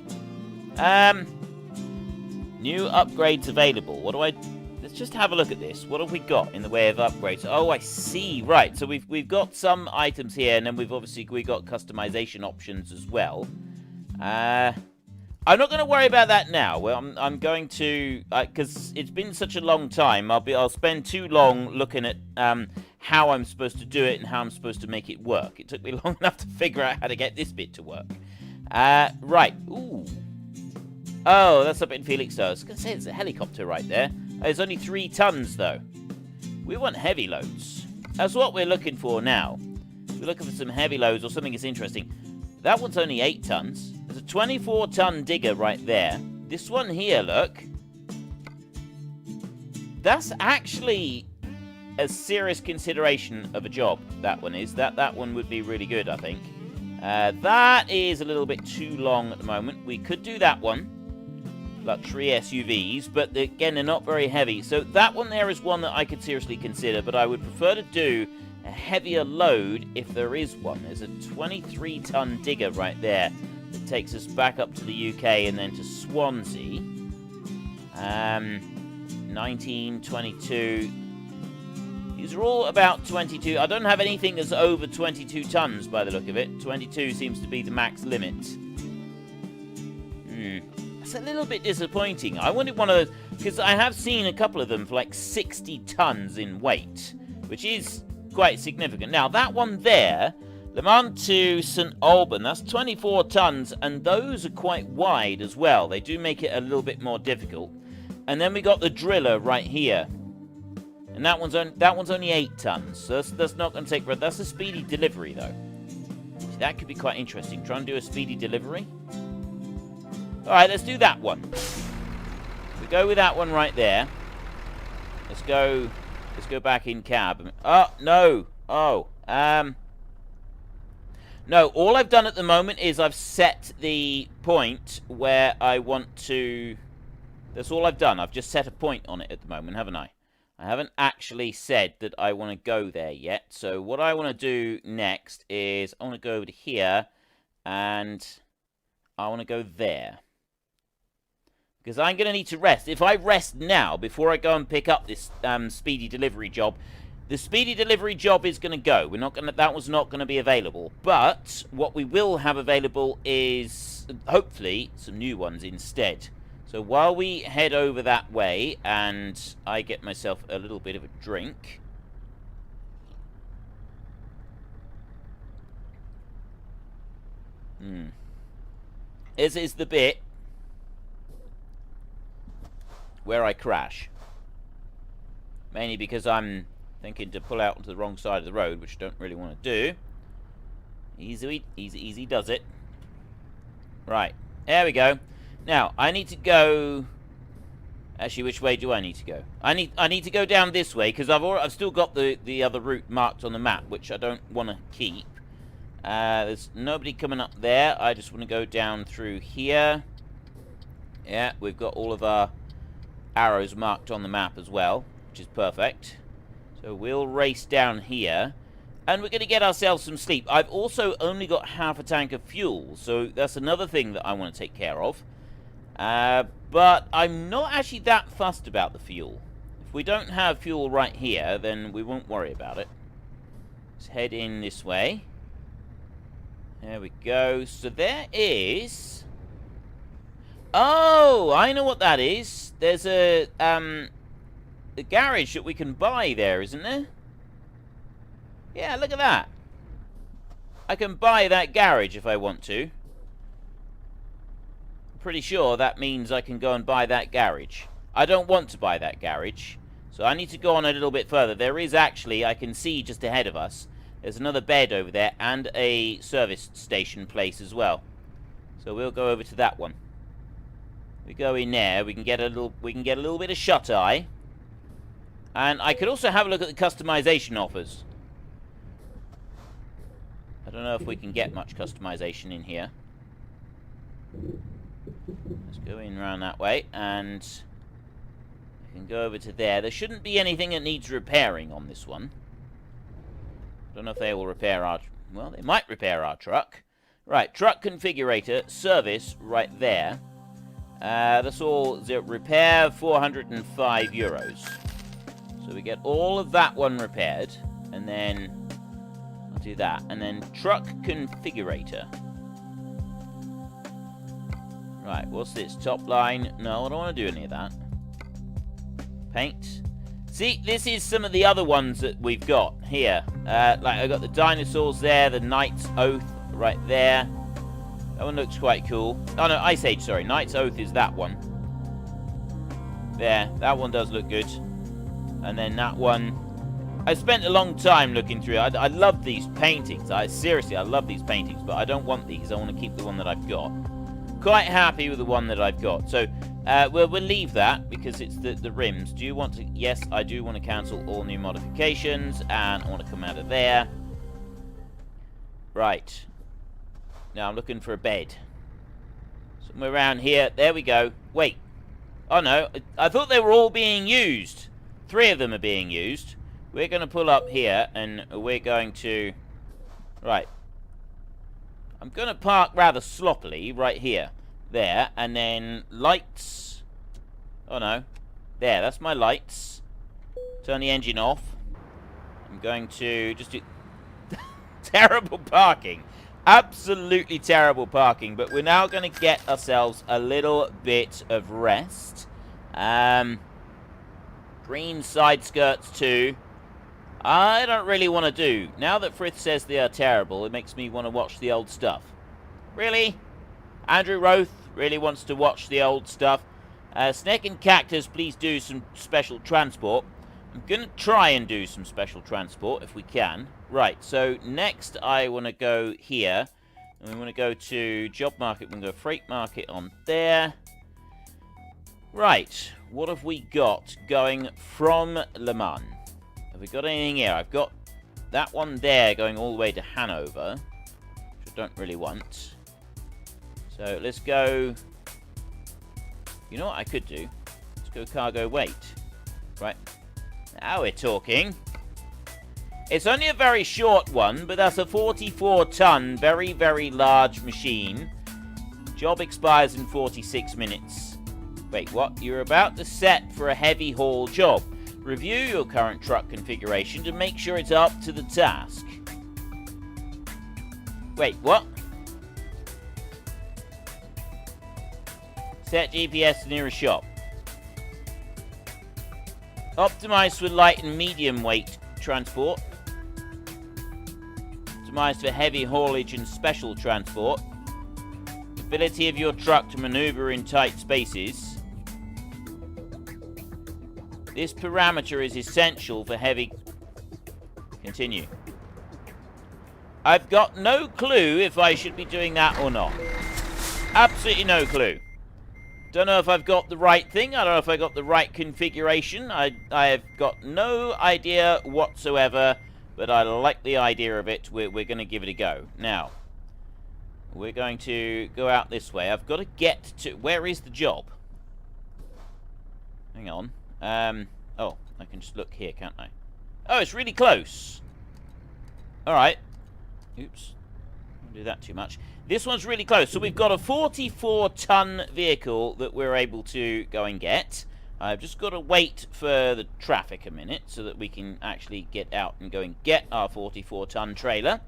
New upgrades available. What do I... Let's just have a look at this. What have we got in the way of upgrades? Oh, I see. Right, so we've got some items here, and then we got customization options as well. I'm not going to worry about that now. Well, I'm going to, because it's been such a long time. I'll spend too long looking at how I'm supposed to do it and how I'm supposed to make it work. It took me long enough to figure out how to get this bit to work. Right. Ooh. Oh, that's up in Felixstowe. I was going to say it's a helicopter right there. It's only 3 tons though. We want heavy loads. That's what we're looking for now. We're looking for some heavy loads or something that's interesting. That one's only 8 tons. There's a 24-ton digger right there. This one here, look. That's actually a serious consideration of a job, that one is. That one would be really good, I think. That is a little bit too long at the moment. We could do that one. Luxury SUVs, but again, they're not very heavy. So that one there is one that I could seriously consider, but I would prefer to do a heavier load if there is one. There's a 23-ton digger right there that takes us back up to the UK and then to Swansea. 19, 22. These are all about 22. I don't have anything that's over 22 tons by the look of it. 22 seems to be the max limit. That's a little bit disappointing. I wanted one of those, because I have seen a couple of them for like 60 tons in weight, which is quite significant. Now, that one there, LeMans to St. Alban, that's 24 tons, and those are quite wide as well. They do make it a little bit more difficult. And then we got the driller right here. And that one's only 8 tons, so that's not going to take... That's a speedy delivery, though. See, that could be quite interesting. Try and do a speedy delivery. Alright, let's do that one. We go with that one right there. Let's go back in cab. Oh, no. Oh, no, all I've done at the moment is I've set the point where I want to... That's all I've done. I've just set a point on it at the moment, haven't I? I haven't actually said that I want to go there yet. So what I want to do next is I want to go over to here and I want to go there. Because I'm going to need to rest. If I rest now, before I go and pick up this speedy delivery job, the speedy delivery job is going to go. We're not going to. That was not going to be available. But what we will have available is hopefully some new ones instead. So while we head over that way and I get myself a little bit of a drink. This is the bit where I crash. Mainly because I'm thinking to pull out onto the wrong side of the road, which I don't really want to do. Easy does it. Right, there we go. Now, I need to go... Actually, which way do I need to go? I need to go down this way, because I've still got the other route marked on the map, which I don't want to keep. There's nobody coming up there. I just want to go down through here. Yeah, we've got all of our arrows marked on the map as well, which is perfect. So we'll race down here, and we're going to get ourselves some sleep. I've also only got half a tank of fuel, so that's another thing that I want to take care of. But I'm not actually that fussed about the fuel. If we don't have fuel right here, then we won't worry about it. Let's head in this way. There we go. So there is... Oh, I know what that is. There's a garage that we can buy there, isn't there? Yeah, look at that. I can buy that garage if I want to. I'm pretty sure that means I can go and buy that garage. I don't want to buy that garage, so I need to go on a little bit further. There is actually, I can see just ahead of us, there's another bed over there and a service station place as well. So we'll go over to that one. We go in there, we can get a little bit of shut eye. And I could also have a look at the customization offers. I don't know if we can get much customization in here. Let's go in around that way, and we can go over to there. There shouldn't be anything that needs repairing on this one. I don't know if they will repair our... Well, they might repair our truck. Right, truck configurator, service, right there. That's all repair, 405 euros. So we get all of that one repaired, and then... do that, and then truck configurator. Right, what's this? Top line? No, I don't want to do any of that. Paint. See, this is some of the other ones that we've got here. Like, I got the dinosaurs there, the Knight's Oath right there. That one looks quite cool. Oh, no, Ice Age, sorry. Knight's Oath is that one. There, that one does look good. And then that one... I spent a long time looking through it. I love these paintings. Seriously, I love these paintings, but I don't want these. I want to keep the one that I've got. Quite happy with the one that I've got. So, we'll leave that because it's the rims. Do you want to... Yes, I do want to cancel all new modifications, and I want to come out of there. Right. Now I'm looking for a bed. Somewhere around here. There we go. Wait. Oh, no. I thought they were all being used. 3 of them are being used. We're going to pull up here, and we're going to... Right. I'm going to park rather sloppily right here. There. And then lights. Oh, no. There, that's my lights. Turn the engine off. I'm going to just do... Terrible parking. Absolutely terrible parking. But we're now going to get ourselves a little bit of rest. Green side skirts too. I don't really want to do. Now that Frith says they are terrible, it makes me want to watch the old stuff. Really? Andrew Roth really wants to watch the old stuff. Snake and Cactus, please do some special transport. I'm going to try and do some special transport if we can. Right, so next I want to go here. And we want to go to job market. We're going to go freight market on there. Right, what have we got going from LeMans? Have we got anything here? I've got that one there going all the way to Hanover, which I don't really want. So let's go... You know what I could do? Let's go cargo weight. Right. Now we're talking. It's only a very short one, but that's a 44-ton, very, very large machine. Job expires in 46 minutes. Wait, what? You're about to set for a heavy haul job. Review your current truck configuration to make sure it's up to the task. Wait, what? Set GPS to nearest shop. Optimized for light and medium weight transport. Optimized for heavy haulage and special transport. Ability of your truck to maneuver in tight spaces. This parameter is essential for heavy... Continue. I've got no clue if I should be doing that or not. Absolutely no clue. Don't know if I've got the right thing. I don't know if I got the right configuration. I have got no idea whatsoever, but I like the idea of it. We're going to give it a go. Now, we're going to go out this way. I've got to get to... Where is the job? Hang on. Oh, I can just look here, can't I? Oh, it's really close. Alright. Oops. Don't do that too much. This one's really close. So we've got a 44-ton vehicle that we're able to go and get. I've just got to wait for the traffic a minute so that we can actually get out and go and get our 44-ton trailer.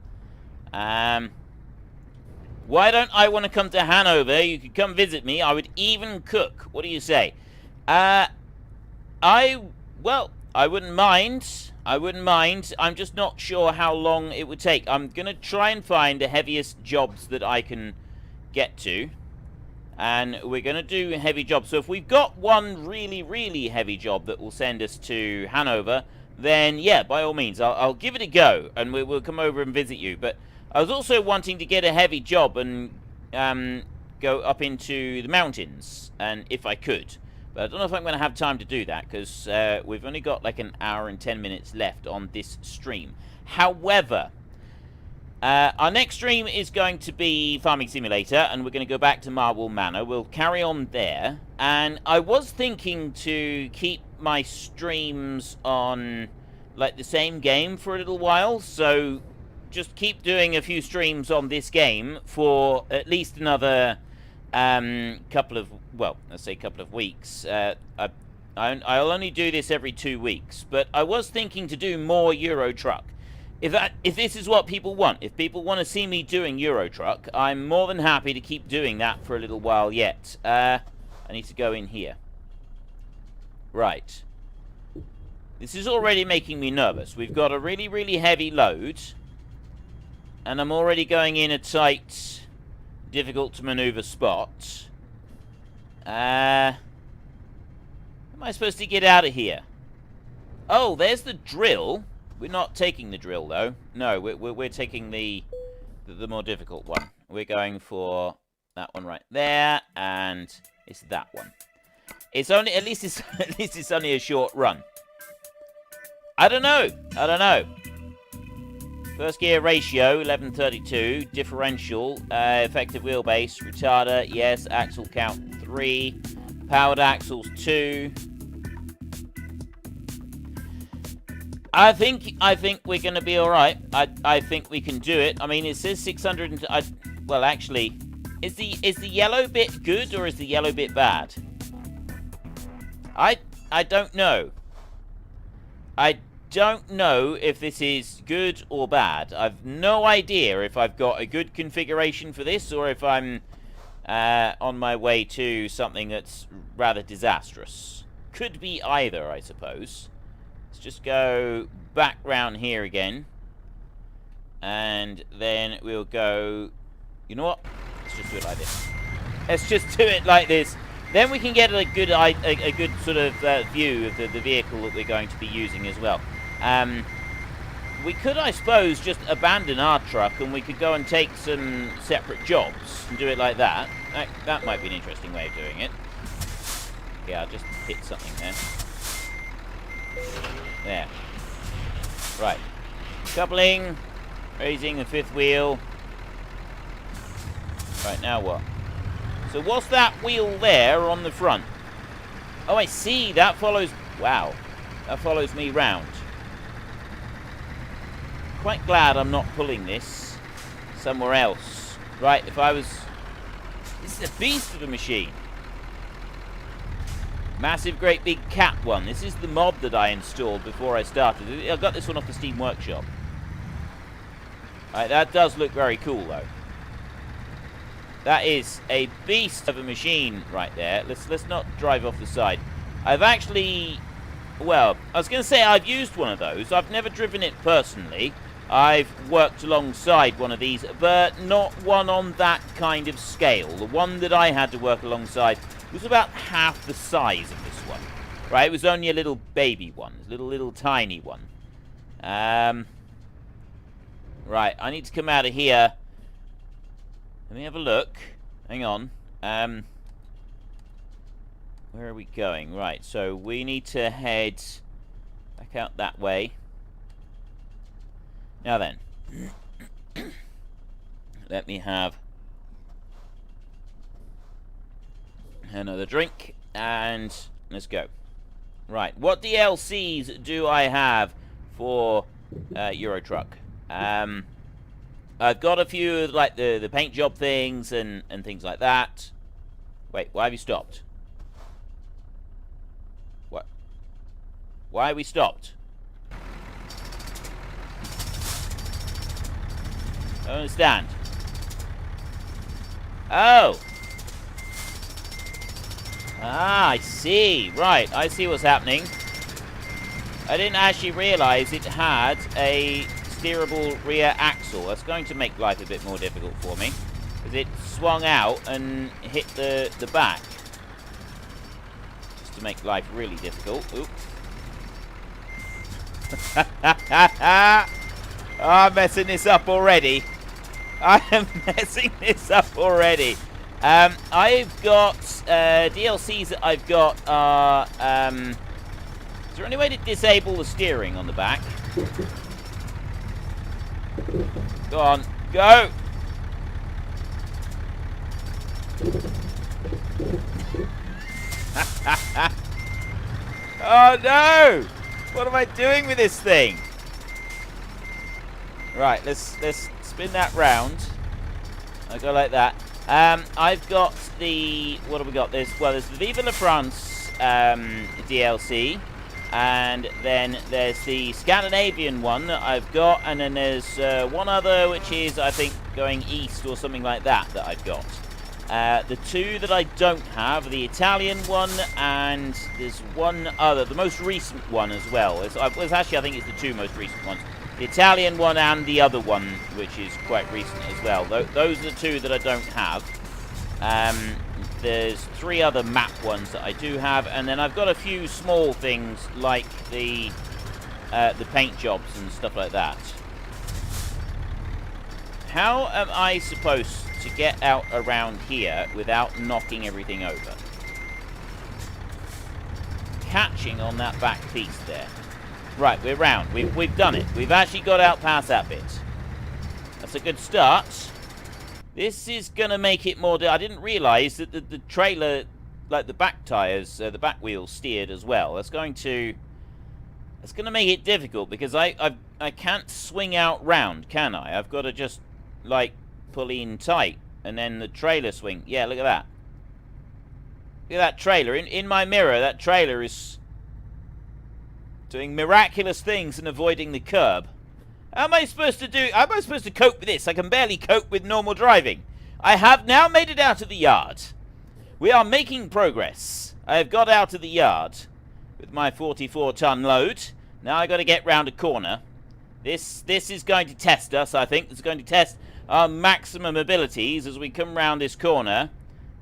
Why don't I want to come to Hanover? You could come visit me. I would even cook. What do you say? Well, I wouldn't mind. I wouldn't mind. I'm just not sure how long it would take. I'm going to try and find the heaviest jobs that I can get to. And we're going to do heavy jobs. So if we've got one really, really heavy job that will send us to Hanover, then yeah, by all means, I'll give it a go. And we'll come over and visit you. But I was also wanting to get a heavy job and go up into the mountains, and if I could. But I don't know if I'm going to have time to do that, because we've only got like an hour and 10 minutes left on this stream. However, our next stream is going to be Farming Simulator, and we're going to go back to Marble Manor. We'll carry on there. And I was thinking to keep my streams on like the same game for a little while, so just keep doing a few streams on this game for at least another couple of, well, let's say couple of weeks. I'll only do this every 2 weeks, but I was thinking to do more Euro Truck. If this is what people want, if people want to see me doing Euro Truck, I'm more than happy to keep doing that for a little while yet. I need to go in here. Right. This is already making me nervous. We've got a really, really heavy load, and I'm already going in a tight, difficult to maneuver spot. Am I supposed to get out of here? Oh, there's the drill. We're not taking the drill, though. No, we're taking the more difficult one. We're going for that one right there, and it's that one. It's only, at least it's only a short run. I don't know. First gear ratio, 1132. Differential, effective wheelbase, retarder, yes. Axle count, 3. Powered axles, 2. I think we're going to be all right. I think we can do it. I mean, it says 600. Well, actually, is the yellow bit good or is the yellow bit bad? I don't know. I don't know if this is good or bad. I've no idea if I've got a good configuration for this or if I'm on my way to something that's rather disastrous. Could be either, I suppose. Let's just go back round here again. And then we'll go... You know what? Let's just do it like this. Let's just do it like this. Then we can get a good sort of view of the vehicle that we're going to be using as well. We could, I suppose, just abandon our truck and we could go and take some separate jobs and do it like that. That might be an interesting way of doing it. Yeah, I'll just hit something there. There. Right. Coupling. Raising the fifth wheel. Right, now what? So what's that wheel there on the front? Oh, I see. That follows... Wow. That follows me round. Quite glad I'm not pulling this somewhere else. Right, if I was... This is a beast of a machine. Massive, great big cat one. This is the mod that I installed before I started. I got this one off the Steam Workshop. Right, that does look very cool, though. That is a beast of a machine right there. Let's not drive off the side. I've actually... Well, I was going to say I've used one of those. I've never driven it personally. I've worked alongside one of these, but not one on that kind of scale. The one that I had to work alongside was about half the size of this one. Right, it was only a little baby one. A little tiny one. Right, I need to come out of here. Let me have a look. Hang on. Where are we going? Right, so we need to head back out that way. Now then. Let me have another drink. And let's go. Right, what DLCs do I have for Euro Truck? I've got a few, like the paint job things and things like that. Wait, why have you stopped? What? Why have we stopped? I don't understand. Oh. Ah, I see. Right, I see what's happening. I didn't actually realise it had a steerable rear axle. That's going to make life a bit more difficult for me. Because it swung out and hit the back. Just to make life really difficult. Oops. I'm messing this up already. I am messing this up already. I've got DLCs that I've got are... is there any way to disable the steering on the back? Go on. Go! Oh no! What am I doing with this thing? Right, let's spin that round. I go like that. I've got the... what have we got? There's the Viva La France DLC. And then there's the Scandinavian one that I've got. And then there's one other which is, I think, going east or something like that I've got. The two that I don't have, the Italian one, and there's one other, the most recent one as well. It's actually, I think it's the two most recent ones. The Italian one and the other one, which is quite recent as well. Those are the two that I don't have. There's three other map ones that I do have, and then I've got a few small things like the paint jobs and stuff like that. How am I supposed to get out around here without knocking everything over? Catching on that back piece there. Right, we're round. We've done it. We've actually got out past that bit. That's a good start. This is going to make it more... I didn't realise that the trailer, like the back tyres, the back wheels steered as well. That's going to make it difficult because I can't swing out round, can I? I've got to just, like, pull in tight and then the trailer swing. Yeah, look at that. Look at that trailer. In my mirror, that trailer is doing miraculous things and avoiding the curb. How am I supposed to do... how am I supposed to cope with this? I can barely cope with normal driving. I have now made it out of the yard. We are making progress. I have got out of the yard with my 44-ton load. Now I've got to get round a corner. This is going to test us, I think. It's going to test our maximum abilities as we come round this corner.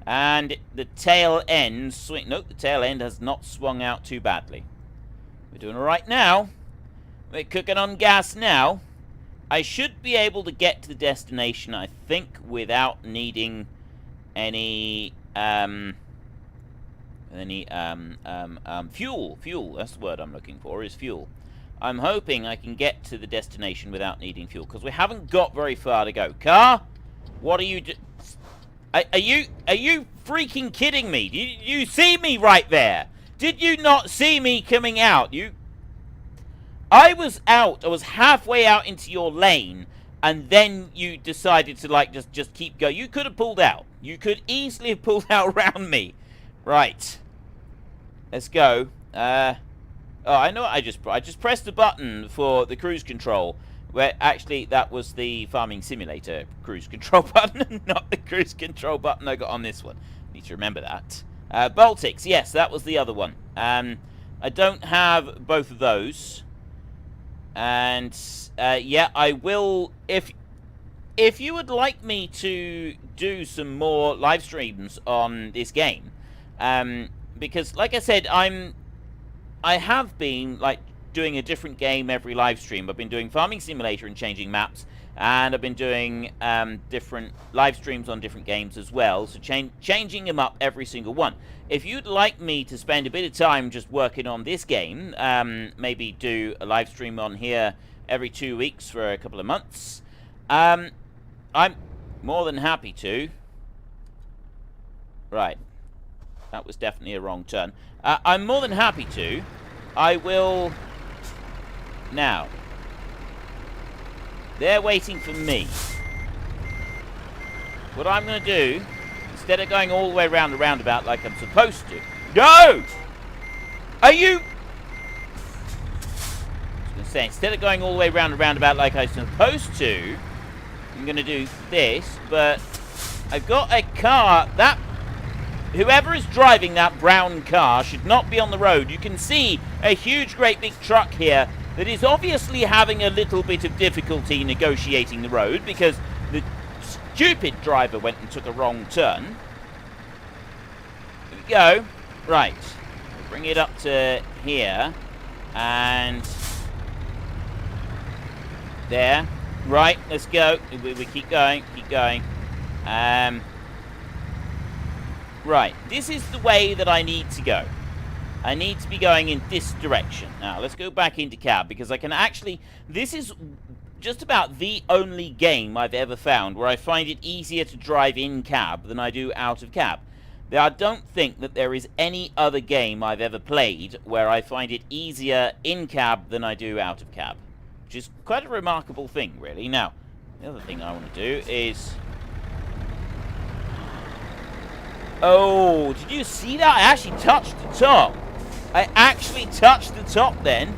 And the tail end swing... nope, the tail end has not swung out too badly. We're doing all right now. We're cooking on gas now. I should be able to get to the destination, I think, without needing any fuel. Fuel, that's the word I'm looking for, is fuel. I'm hoping I can get to the destination without needing fuel, because we haven't got very far to go. Car, what are you are you freaking kidding me? You see me right there? Did you not see me coming out? I was out. I was halfway out into your lane, and then you decided to, like, just keep going. You could have pulled out. You could easily have pulled out around me. Right. Let's go. Oh, I know what I just pressed the button for the cruise control. Where actually that was the Farming Simulator cruise control button, not the cruise control button I got on this one. Need to remember that. Baltics, yes, that was the other one. I don't have both of those. And yeah, I will, if you would like me to do some more live streams on this game, because like I said, I have been like doing a different game every live stream. I've been doing Farming Simulator and changing maps, and I've been doing different live streams on different games as well, so changing them up every single one. If you'd like me to spend a bit of time just working on this game, maybe do a live stream on here every 2 weeks for a couple of months, I'm more than happy to. Right. That was definitely a wrong turn. I'm more than happy to. I will... now. They're waiting for me. What I'm going to do, instead of going all the way around the roundabout like I'm supposed to... no! Are you... I was going to say, instead of going all the way around the roundabout like I'm supposed to, I'm going to do this, but I've got a car. That whoever is driving that brown car should not be on the road. You can see a huge, great big truck here that is obviously having a little bit of difficulty negotiating the road because the stupid driver went and took a wrong turn. Here we go. Right. We'll bring it up to here. And there. Right, let's go. We keep going, keep going. Right, this is the way that I need to go. I need to be going in this direction. Now, let's go back into cab, because I can actually... This is just about the only game I've ever found where I find it easier to drive in cab than I do out of cab. Now, I don't think that there is any other game I've ever played where I find it easier in cab than I do out of cab. Which is quite a remarkable thing, really. Now, the other thing I want to do is... Oh, did you see that? I actually touched the top. I actually touched the top then.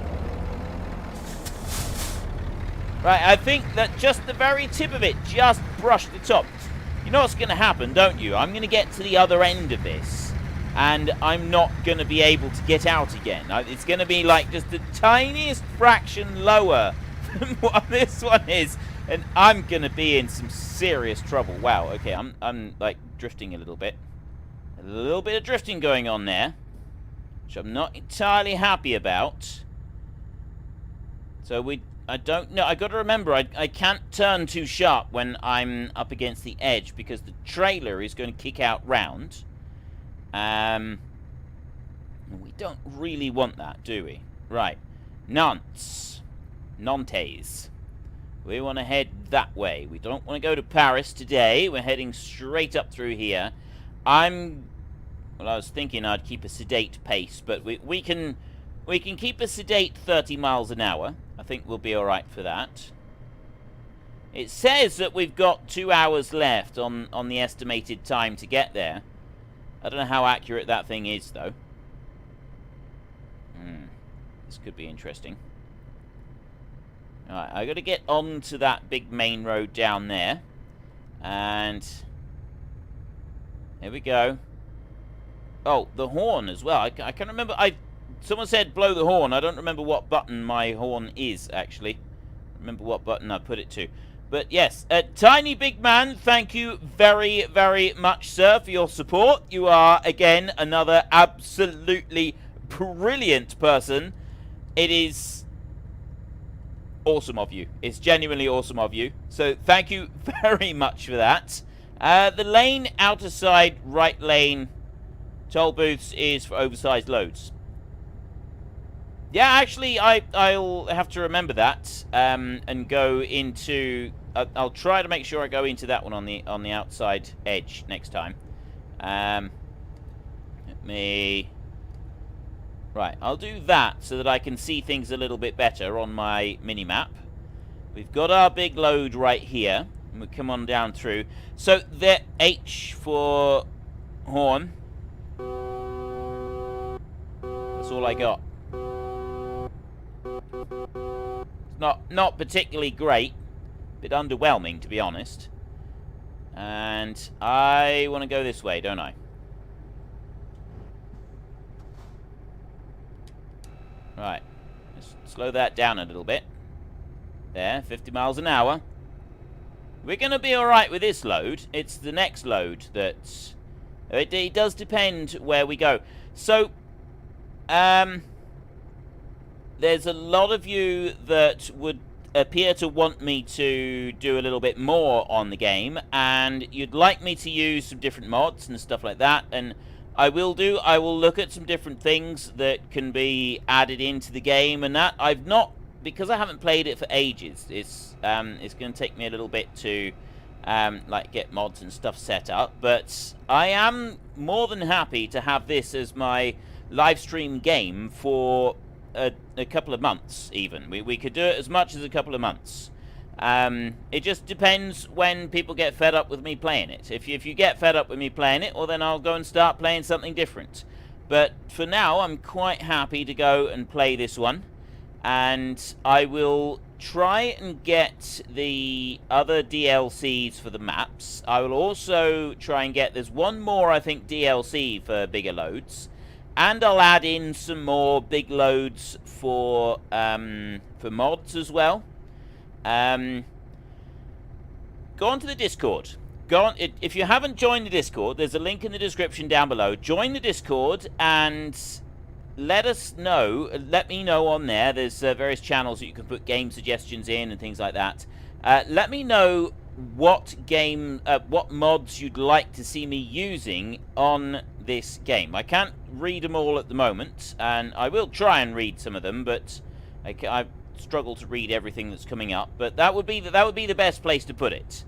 Right, I think that just the very tip of it just brushed the top. You know what's going to happen, don't you? I'm going to get to the other end of this, and I'm not going to be able to get out again. It's going to be like just the tiniest fraction lower than what this one is, and I'm going to be in some serious trouble. Wow, okay, I'm like drifting a little bit. A little bit of drifting going on there, which I'm not entirely happy about. So I don't know. I got to remember, I can't turn too sharp when I'm up against the edge because the trailer is going to kick out round. We don't really want that, do we? Right. Nantes. We want to head that way. We don't want to go to Paris today. We're heading straight up through here. Well, I was thinking I'd keep a sedate pace, but we can keep a sedate 30 miles an hour. I think we'll be all right for that. It says that we've got 2 hours left on the estimated time to get there. I don't know how accurate that thing is, though. This could be interesting. All right, I got to get onto that big main road down there, and here we go. Oh, the horn as well. I can't remember. Someone said blow the horn. I don't remember what button my horn is, actually. Remember what button I put it to. But yes, Tiny Big Man, thank you very, very much, sir, for your support. You are, again, another absolutely brilliant person. It is awesome of you. It's genuinely awesome of you. So thank you very much for that. The lane, outer side, right lane, toll booths is for oversized loads. Yeah, actually, I'll have to remember that and go into... I'll try to make sure I go into that one on the outside edge next time. Right, I'll do that so that I can see things a little bit better on my mini-map. We've got our big load right here. And we come on down through. So, the H for horn. That's all I got. It's not particularly great. A bit underwhelming, to be honest. And I want to go this way, don't I? Right. Let's slow that down a little bit. There, 50 miles an hour. We're going to be alright with this load. It's the next load that... It does depend where we go. So, there's a lot of you that would appear to want me to do a little bit more on the game, and you'd like me to use some different mods and stuff like that, and I will look at some different things that can be added into the game, and that I've not, because I haven't played it for ages. It's going to take me a little bit to like get mods and stuff set up, but I am more than happy to have this as my live stream game for a couple of months, even. We could do it as much as a couple of months. It just depends when people get fed up with me playing it. If you get fed up with me playing it, well, then I'll go and start playing something different. But for now, I'm quite happy to go and play this one. And I will try and get the other DLCs for the maps. I will also try and get, there's one more, I think, DLC for bigger loads. And I'll add in some more big loads for mods as well. Go on to the Discord. Go on, if you haven't joined the Discord, there's a link in the description down below. Join the Discord and let us know. Let me know on there. There's various channels that you can put game suggestions in and things like that. Let me know what mods you'd like to see me using on this game. I can't read them all at the moment, and I will try and read some of them, but I struggle to read everything that's coming up. But that would be the best place to put it.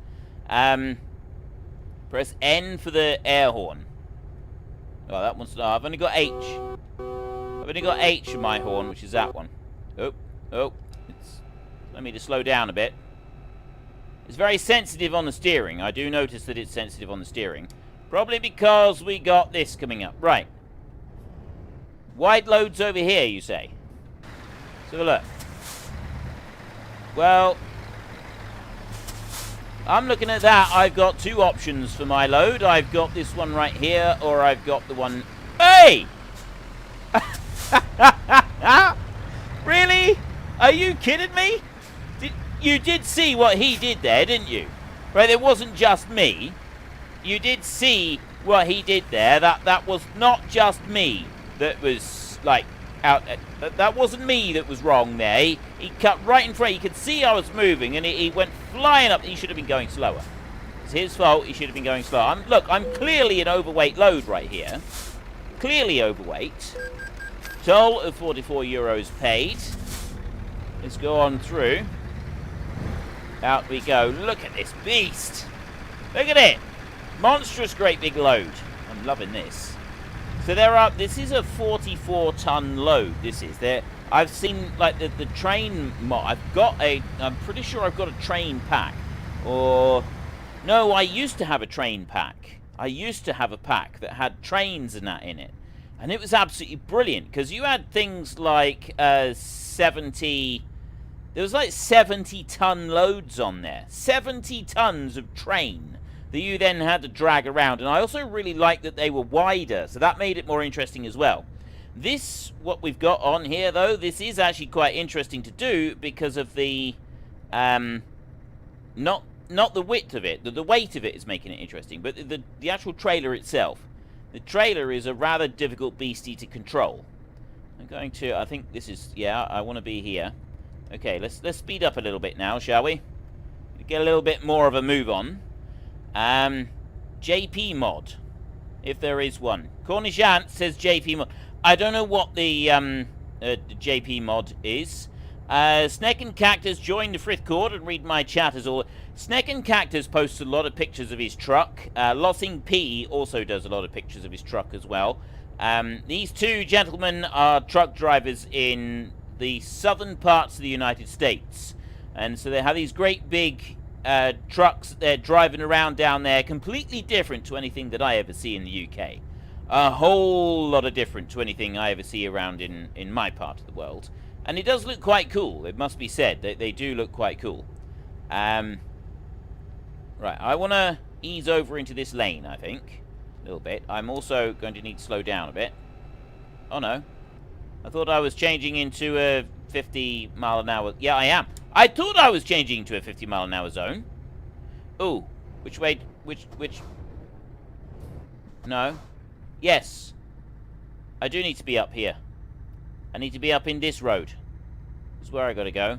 Press N for the air horn. Oh, that one's not. I've only got H. I've only got H in my horn, which is that one. Oh. Let me just slow down a bit. It's very sensitive on the steering. I do notice that it's sensitive on the steering. Probably because we got this coming up. Right. Wide loads over here, you say? Let's have a look. Well, I'm looking at that. I've got two options for my load. I've got this one right here, or I've got the one... Hey! Really? Are you kidding me? You did see what he did there, didn't you? Right, it wasn't just me. You did see what he did there. That was not just me that was, like, out there. That wasn't me that was wrong there. He cut right in front. He could see I was moving, and he went flying up. He should have been going slower. It's his fault. He should have been going slower. Look, I'm clearly an overweight load right here. Clearly overweight. Toll of 44 euros paid. Let's go on through. Out we go. Look at this beast. Look at it. Monstrous great big load. I'm loving this. So this is a 44-ton load. This is there. I've seen like the train mod. I'm pretty sure I've got a train pack. Or no, I used to have a train pack. I used to have a pack that had trains and that in it. And it was absolutely brilliant because you had things like 70. There was like 70-ton loads on there. 70 tons of train that you then had to drag around. And I also really liked that they were wider, so that made it more interesting as well. This, what we've got on here, though, this is actually quite interesting to do because of the, not the width of it. The weight of it is making it interesting, but the actual trailer itself. The trailer is a rather difficult beastie to control. I'm going to, I think this is, yeah, I want to be here. Okay, let's speed up a little bit now, shall we? Get a little bit more of a move on. JP mod, if there is one. Cornishant says JP mod. I don't know what the JP mod is. Snack and Cactus joined the frith cord and read my chat as all. Snack and Cactus posts a lot of pictures of his truck. Lossing P also does a lot of pictures of his truck as well. These two gentlemen are truck drivers in the southern parts of the United States. And so they have these great big trucks that they're driving around down there, completely different to anything that I ever see in the UK. A whole lot of different to anything I ever see around in my part of the world. And it does look quite cool, it must be said. They do look quite cool. Right, I want to ease over into this lane, I think. A little bit. I'm also going to need to slow down a bit. Oh no. I thought I was changing into a 50 mile an hour. Yeah, I am. I thought I was changing into a 50 mile an hour zone. Ooh, which way? Which? No. Yes. I do need to be up here. I need to be up in this road. This is where I gotta go.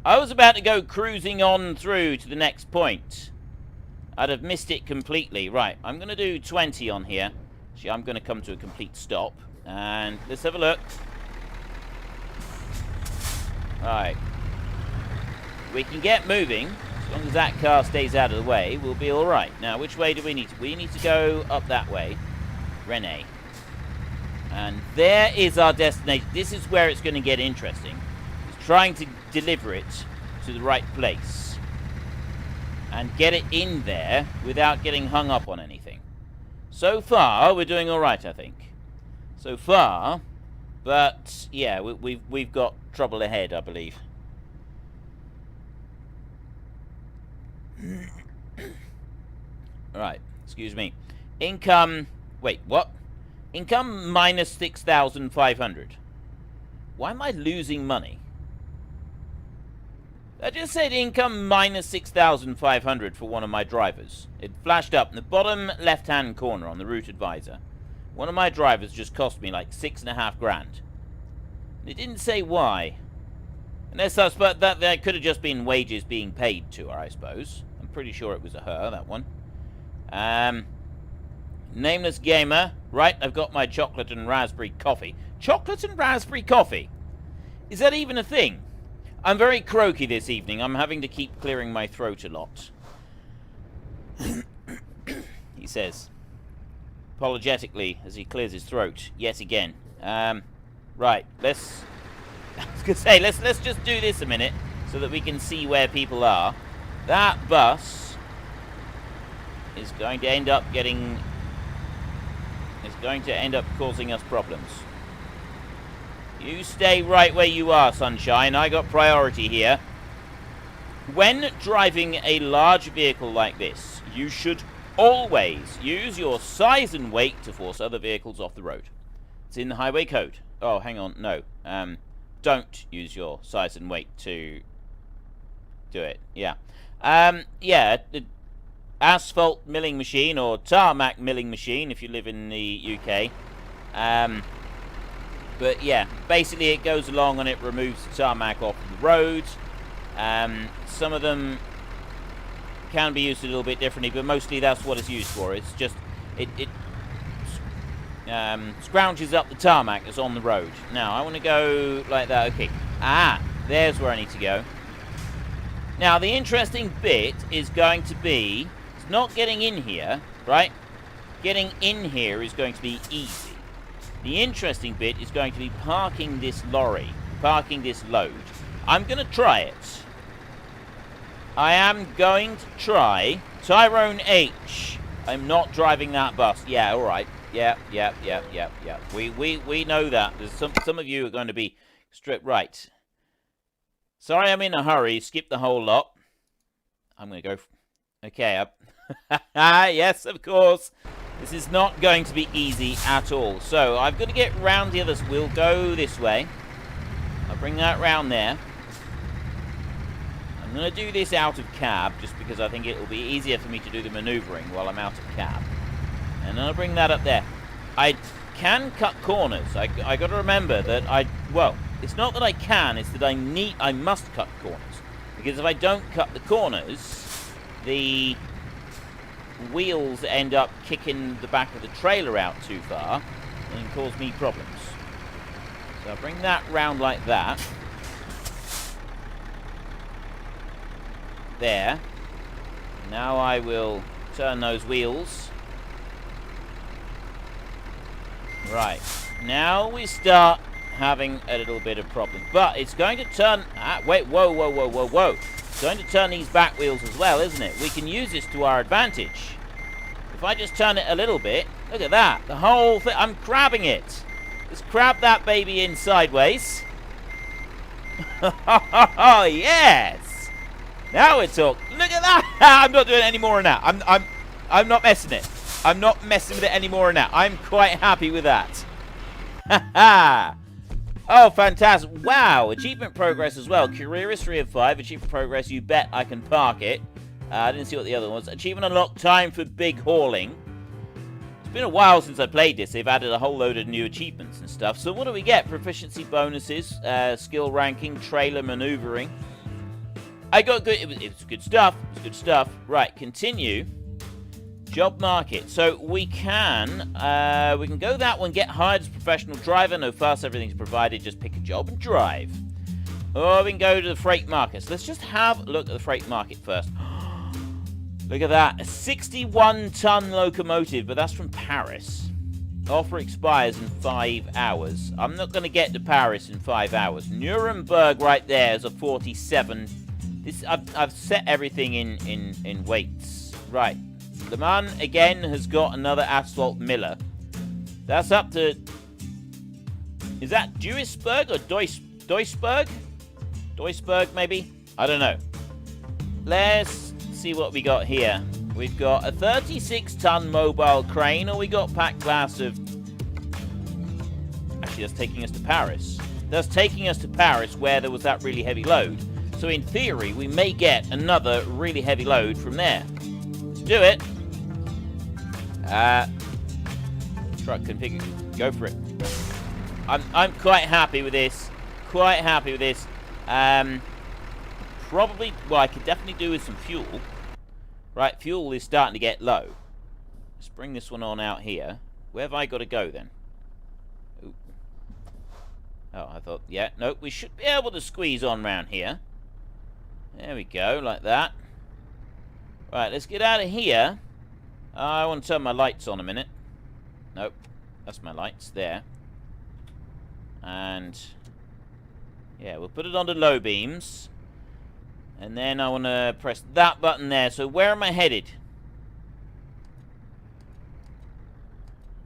I was about to go cruising on through to the next point. I'd have missed it completely. Right, I'm gonna do 20 on here. Actually, I'm gonna come to a complete stop. And let's have a look. Right. We can get moving. As long as that car stays out of the way, we'll be alright. Now, which way do we need to? We need to go up that way. Rene. And there is our destination. This is where it's going to get interesting. It's trying to deliver it to the right place. And get it in there without getting hung up on anything. So far, we're doing alright, I think. So far, but yeah, we've got trouble ahead, I believe. Right, excuse me. Income... Wait, what? Income minus 6,500. Why am I losing money? I just said income minus 6,500 for one of my drivers. It flashed up in the bottom left-hand corner on the route advisor. One of my drivers just cost me like 6.5 grand. It didn't say why. Unless I suppose that could have just been wages being paid to her, I suppose. I'm pretty sure it was a her, that one. Nameless gamer. Right, I've got my chocolate and raspberry coffee. Chocolate and raspberry coffee? Is that even a thing? I'm very croaky this evening. I'm having to keep clearing my throat a lot. He says, apologetically, as he clears his throat yet again. Right, let's... I was gonna say, let's just do this a minute so that we can see where people are. That bus is going to end up getting... is going to end up causing us problems. You stay right where you are, sunshine. I got priority here. When driving a large vehicle like this, you should always use your size and weight to force other vehicles off the road. It's in the highway code. Oh, hang on. No. Don't use your size and weight to do it. Yeah. Yeah. The asphalt milling machine or tarmac milling machine if you live in the UK. But yeah, basically it goes along and it removes the tarmac off the road. Some of them can be used a little bit differently, but mostly that's what it's used for. It's just, it scrounges up the tarmac that's on the road. Now, I want to go like that. Okay. There's where I need to go. Now, the interesting bit is going to be, it's not getting in here, right? Getting in here is going to be easy. The interesting bit is going to be parking this lorry, parking this load. I'm going to try it. I am going to try. Tyrone H. I'm not driving that bus. Yeah, all right. Yeah. We know that. There's some of you are going to be stripped. Right. Sorry, I'm in a hurry. Skip the whole lot. I'm going to go. Okay. Yes, of course. This is not going to be easy at all. So, I've got to get round the others. We'll go this way. I'll bring that round there. I'm going to do this out of cab, just because I think it will be easier for me to do the manoeuvring while I'm out of cab. And then I'll bring that up there. I can cut corners. I got to remember that well, it's not that I can, it's that I must cut corners. Because if I don't cut the corners, the wheels end up kicking the back of the trailer out too far and cause me problems. So I'll bring that round like that. There. Now I will turn those wheels. Right. Now we start having a little bit of problem. But it's going to turn... wait, whoa. It's going to turn these back wheels as well, isn't it? We can use this to our advantage. If I just turn it a little bit... Look at that. The whole thing... I'm crabbing it. Let's crab that baby in sideways. Oh, yes! Now we're talking. Look at that! I'm not doing it any more than that. I'm not messing it. I'm not messing with it any more than that. I'm quite happy with that. Oh, fantastic. Wow. Achievement progress as well. Career is 3 of 5. Achievement progress. You bet I can park it. I didn't see what the other one was. Achievement unlocked. Time for big hauling. It's been a while since I played this. They've added a whole load of new achievements and stuff. So what do we get? Proficiency bonuses. Skill ranking. Trailer maneuvering. I got good. It's good stuff. It's good stuff. Right. Continue. Job market. So we can go that one. Get hired as a professional driver. No fuss. Everything's provided. Just pick a job and drive. Or we can go to the freight market. So let's just have a look at the freight market first. Look at that. A 61-ton locomotive, but that's from Paris. Offer expires in 5 hours. I'm not going to get to Paris in 5 hours. Nuremberg right there is a 47. This I've set everything in weights. Right. LeMans again has got another asphalt miller. That's up to... Is that Duisburg or Duisburg? Duisburg, maybe? I don't know. Let's see what we got here. We've got a 36-ton mobile crane, or we got packed glass of... Actually, that's taking us to Paris. That's taking us to Paris, where there was that really heavy load. So in theory, we may get another really heavy load from there. Let's do it. Truck can pick it. Go for it. I'm quite happy with this. Quite happy with this. Probably, well, I could definitely do with some fuel. Right, fuel is starting to get low. Let's bring this one on out here. Where have I got to go then? Ooh. Oh, I thought, yeah, nope, we should be able to squeeze on round here. There we go, like that. Right, let's get out of here. I want to turn my lights on a minute. Nope, that's my lights there. And, yeah, we'll put it on to low beams. And then I want to press that button there. So where am I headed?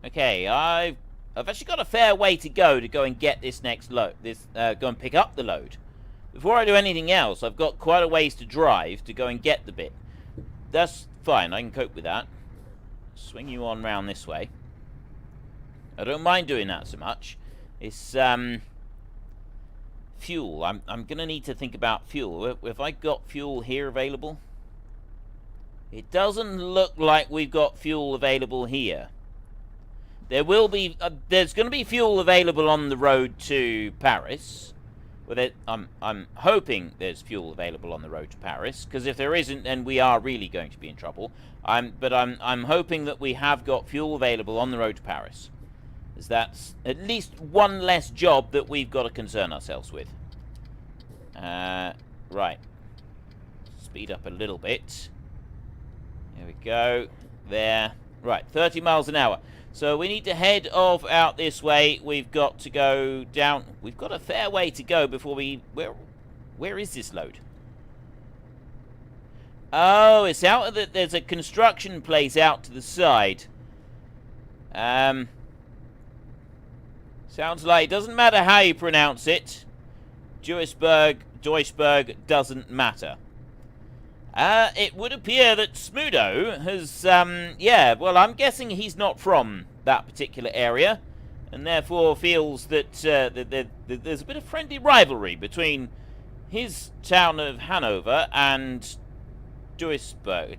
Okay, I've actually got a fair way to go and get this next load. Go and pick up the load. Before I do anything else, I've got quite a ways to drive to go and get the bit. That's fine, I can cope with that. Swing you on round this way. I don't mind doing that so much. It's, fuel. I'm going to need to think about fuel. Have I got fuel here available? It doesn't look like we've got fuel available here. There will be... there's going to be fuel available on the road to Paris. Well, I'm hoping there's fuel available on the road to Paris, because if there isn't, then we are really going to be in trouble. But I'm hoping that we have got fuel available on the road to Paris. As that's at least one less job that we've got to concern ourselves with. Right. Speed up a little bit. There we go. There. Right, 30 miles an hour. So we need to head off out this way. We've got to go down. We've got a fair way to go before we... Where is this load? Oh, it's out of the... There's a construction place out to the side. Sounds like... It doesn't matter how you pronounce it. Duisburg, doesn't matter. It would appear that Smudo has, yeah, well, I'm guessing he's not from that particular area, and therefore feels that, that there's a bit of friendly rivalry between his town of Hanover and Duisburg,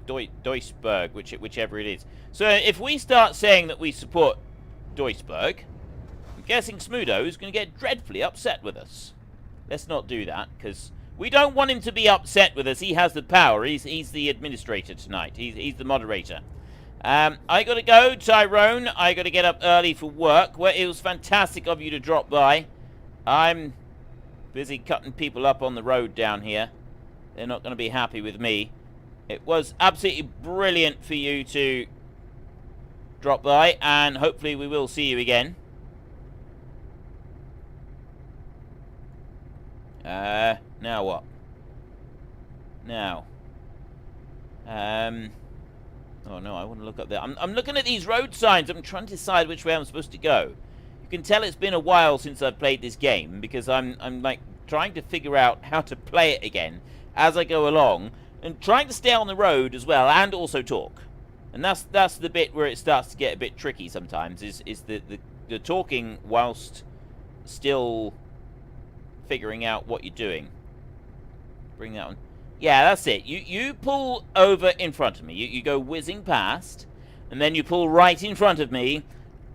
whichever it is. So if we start saying that we support Duisburg, I'm guessing Smudo is going to get dreadfully upset with us. Let's not do that, because we don't want him to be upset with us. He has the power. He's the administrator tonight. He's the moderator. I got to go, Tyrone. I got to get up early for work. Well, it was fantastic of you to drop by. I'm busy cutting people up on the road down here. They're not going to be happy with me. It was absolutely brilliant for you to drop by, and hopefully we will see you again. Now what? Now. Oh no, I want to look up there. I'm looking at these road signs. I'm trying to decide which way I'm supposed to go. You can tell it's been a while since I've played this game, because I'm like trying to figure out how to play it again as I go along, and trying to stay on the road as well, and also talk. And that's the bit where it starts to get a bit tricky sometimes, is the talking whilst still figuring out what you're doing. Bring that one. Yeah, that's it. You pull over in front of me. You go whizzing past, and then you pull right in front of me,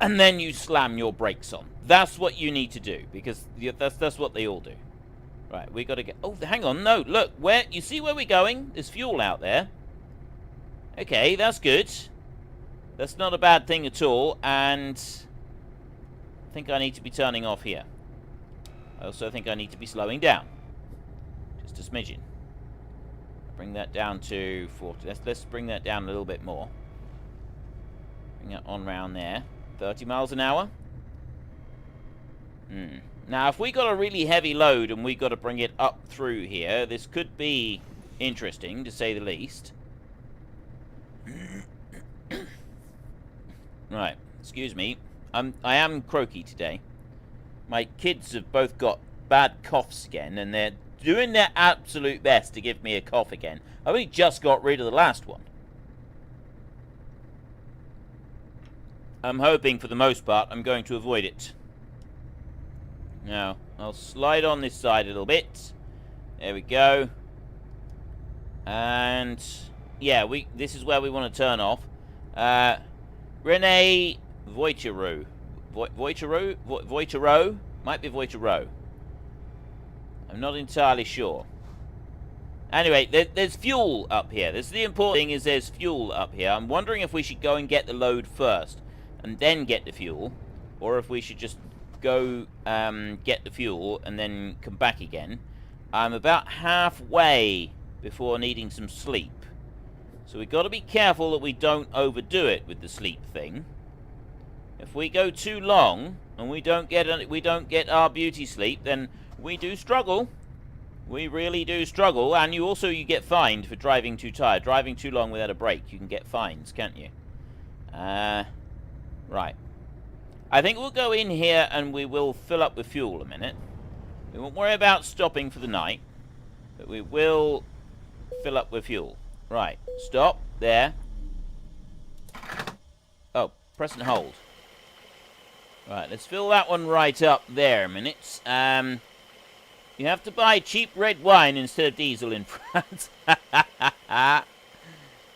and then you slam your brakes on. That's what you need to do, because that's what they all do. Right, we got to get... Oh, hang on. No, look. Where you see where we're going? There's fuel out there. Okay, that's good. That's not a bad thing at all, and I think I need to be turning off here. I also think I need to be slowing down. Just a smidgen. Bring that down to 40. Let's bring that down a little bit more. Bring that on round there. 30 miles an hour. Now, if we got a really heavy load and we got to bring it up through here, this could be interesting, to say the least. Right. Excuse me. I am croaky today. My kids have both got bad coughs again, and they're doing their absolute best to give me a cough again. I only just got rid of the last one. I'm hoping, for the most part, I'm going to avoid it. Now, I'll slide on this side a little bit. There we go. And, yeah, this is where we want to turn off. Rene Voitero. Voitero? Might be Voitero. I'm not entirely sure. Anyway, there's fuel up here. The important thing is there's fuel up here. I'm wondering if we should go and get the load first and then get the fuel, or if we should just go get the fuel and then come back again. I'm about halfway before needing some sleep, so we've got to be careful that we don't overdo it with the sleep thing. If we go too long and we don't get our beauty sleep, then we do struggle. We really do struggle. And you get fined for driving too tired. Driving too long without a break, you can get fines, can't you? Right. I think we'll go in here and we will fill up with fuel a minute. We won't worry about stopping for the night, but we will fill up with fuel. Right. Stop. There. Oh, press and hold. Right, let's fill that one right up there a minute. You have to buy cheap red wine instead of diesel in France.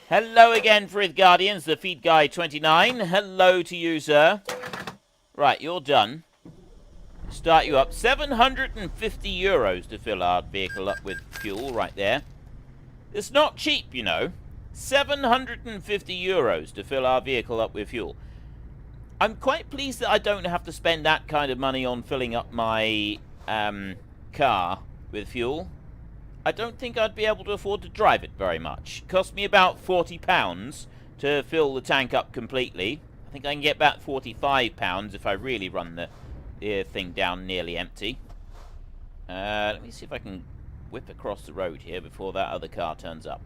Hello again, Frith Guardians, the Feed Guy 29. Hello to you, sir. Right, you're done. Start you up. 750 euros to fill our vehicle up with fuel right there. It's not cheap, you know. 750 euros to fill our vehicle up with fuel. I'm quite pleased that I don't have to spend that kind of money on filling up my car with fuel. I don't think I'd be able to afford to drive it very much. It cost me about £40 to fill the tank up completely. I think I can get about £45 if I really run the thing down nearly empty. Let me see if I can whip across the road here before that other car turns up.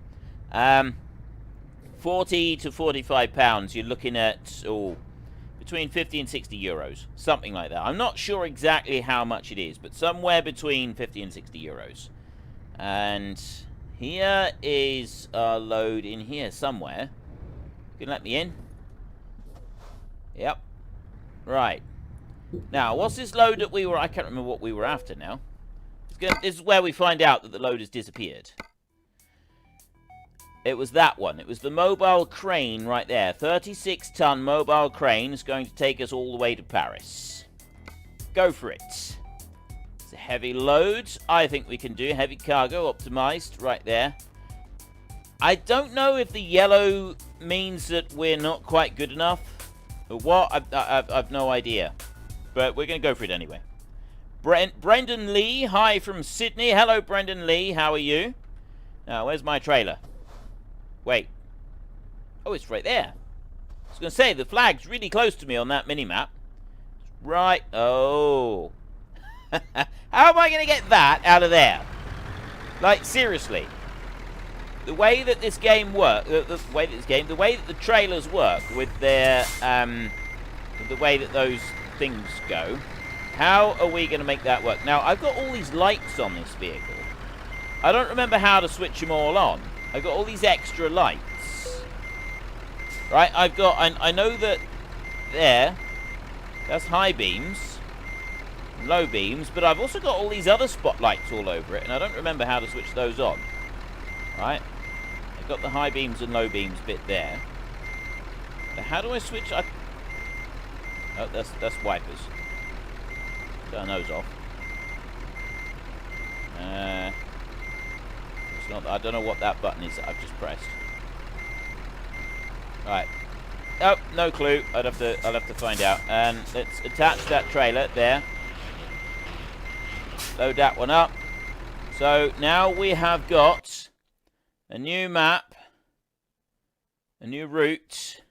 40 to £45, you're looking at, between 50 and 60 euros. Something like that. I'm not sure exactly how much it is, but somewhere between 50 and 60 euros. And here is our load in here somewhere. You can let me in? Yep. Right. Now, what's this load that we were... I can't remember what we were after now. This is where we find out that the load has disappeared. It was that one. It was the mobile crane right there. 36-ton mobile crane is going to take us all the way to Paris. Go for it. It's a heavy load. I think we can do heavy cargo optimized right there. I don't know if the yellow means that we're not quite good enough or what. I've no idea. But we're going to go for it anyway. Brendan Lee, hi from Sydney. Hello, Brendan Lee. How are you? Now, where's my trailer? Wait. Oh, it's right there. I was going to say, the flag's really close to me on that mini-map. Right. Oh. How am I going to get that out of there? Like, seriously. The way that this game works, the way that the trailers work with their, the way that those things go, how are we going to make that work? Now, I've got all these lights on this vehicle. I don't remember how to switch them all on. I've got all these extra lights. Right, I know that there, that's high beams, low beams, but I've also got all these other spotlights all over it, and I don't remember how to switch those on. Right, I've got the high beams and low beams bit there. Now, how do I switch? Oh, that's wipers. Turn those off. It's not. I don't know what that button is that I've just pressed. Right. Oh, no clue. I'll have to find out. And let's attach that trailer there. Load that one up. So now we have got a new map, a new route.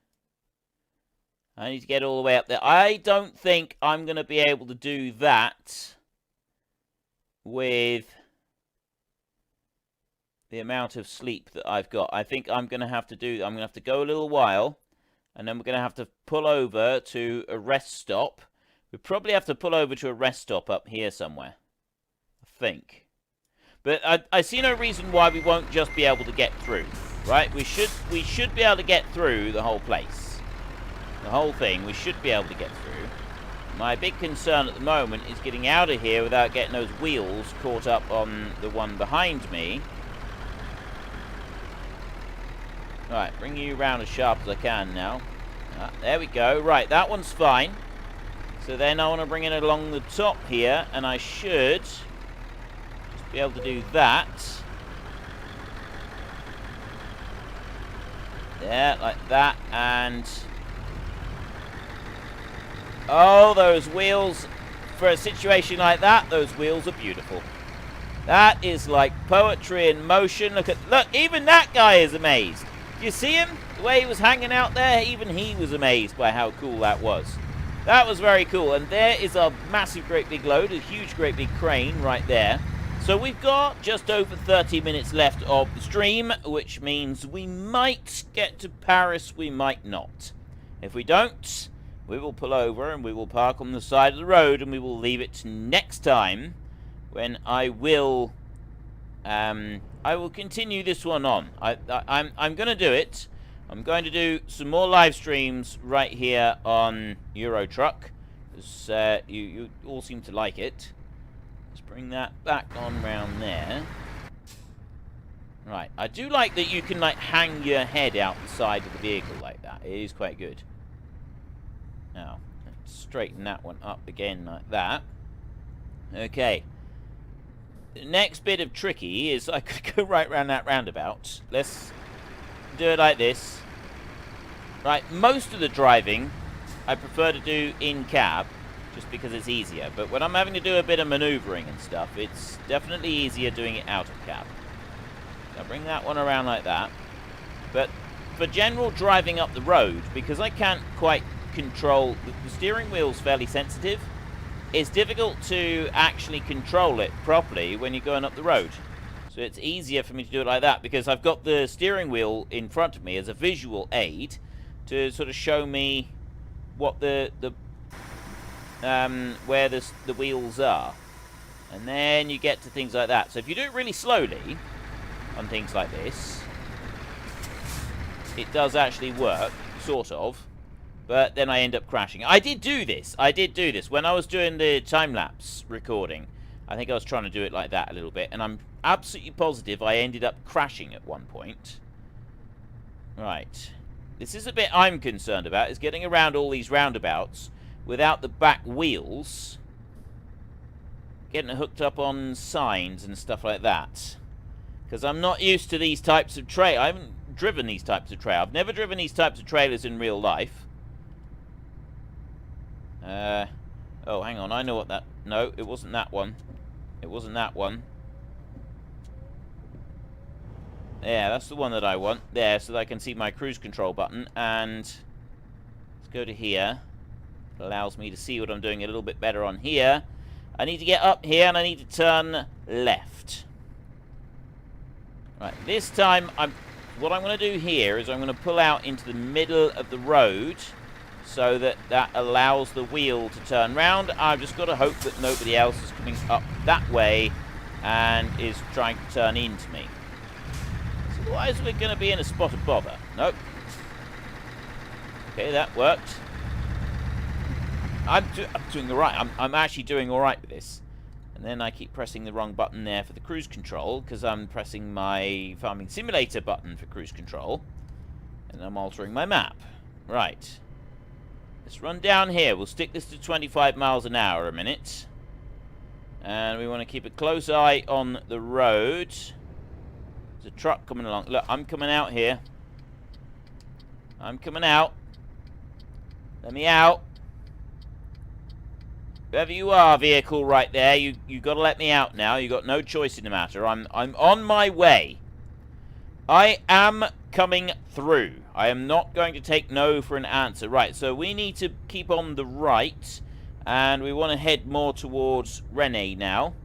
I need to get all the way up there. I don't think I'm going to be able to do that with the amount of sleep that I've got. I think I'm going to have to go a little while, and then we're going to have to pull over to a rest stop. We probably have to pull over to a rest stop up here somewhere, I think. But I see no reason why we won't just be able to get through, right? We should be able to get through the whole place. The whole thing, we should be able to get through. My big concern at the moment is getting out of here without getting those wheels caught up on the one behind me. Right, bring you around as sharp as I can now. There we go. Right, that one's fine. So then I want to bring it along the top here, and I should just be able to do that. There, like that, and... oh, those wheels, for a situation like that, those wheels are beautiful. That is like poetry in motion. Look, even that guy is amazed. You see him? The way he was hanging out there, even he was amazed by how cool that was. That was very cool. And there is a massive, great big load, a huge, great big crane right there. So we've got just over 30 minutes left of the stream, which means we might get to Paris, we might not. If we don't, we will pull over and we will park on the side of the road and we will leave it next time when I will continue this one on. I'm going to do it. I'm going to do some more live streams right here on Euro Truck, because you all seem to like it. Let's bring that back on round there. Right, I do like that you can like hang your head out the side of the vehicle like that. It is quite good. Now, let's straighten that one up again like that. Okay. The next bit of tricky is I could go right round that roundabout. Let's do it like this. Right, most of the driving I prefer to do in cab, just because it's easier. But when I'm having to do a bit of manoeuvring and stuff, it's definitely easier doing it out of cab. So I'll bring that one around like that. But for general driving up the road, because I can't quite control, the steering wheel's fairly sensitive, it's difficult to actually control it properly when you're going up the road. So it's easier for me to do it like that, because I've got the steering wheel in front of me as a visual aid to sort of show me what where the wheels are. And then you get to things like that. So if you do it really slowly on things like this, it does actually work, sort of. But then I end up crashing. I did do this. When I was doing the time-lapse recording, I think I was trying to do it like that a little bit. And I'm absolutely positive I ended up crashing at one point. Right. This is a bit I'm concerned about, is getting around all these roundabouts without the back wheels. Getting it hooked up on signs and stuff like that. Because I'm not used to these types of I haven't driven these types of trailers. I've never driven these types of trailers in real life. Oh, hang on. I know what that... no, it wasn't that one. It wasn't that one. Yeah, that's the one that I want. There, so that I can see my cruise control button. And let's go to here. It allows me to see what I'm doing a little bit better on here. I need to get up here and I need to turn left. Right, this time, what I'm going to do here is I'm going to pull out into the middle of the road, so that allows the wheel to turn round. I've just got to hope that nobody else is coming up that way and is trying to turn into me. Otherwise we're going to be in a spot of bother. Nope. Okay, that worked. I'm doing alright. I'm actually doing alright with this. And then I keep pressing the wrong button there for the cruise control, because I'm pressing my farming simulator button for cruise control. And I'm altering my map. Right. Let's run down here. We'll stick this to 25 miles an hour a minute. And we want to keep a close eye on the road. There's a truck coming along. Look, I'm coming out here. I'm coming out. Let me out. Whoever you are, vehicle right there, you got to let me out now. You got no choice in the matter. I'm on my way. I am coming through. I am not going to take no for an answer. Right, so we need to keep on the right, and we want to head more towards Rennes now.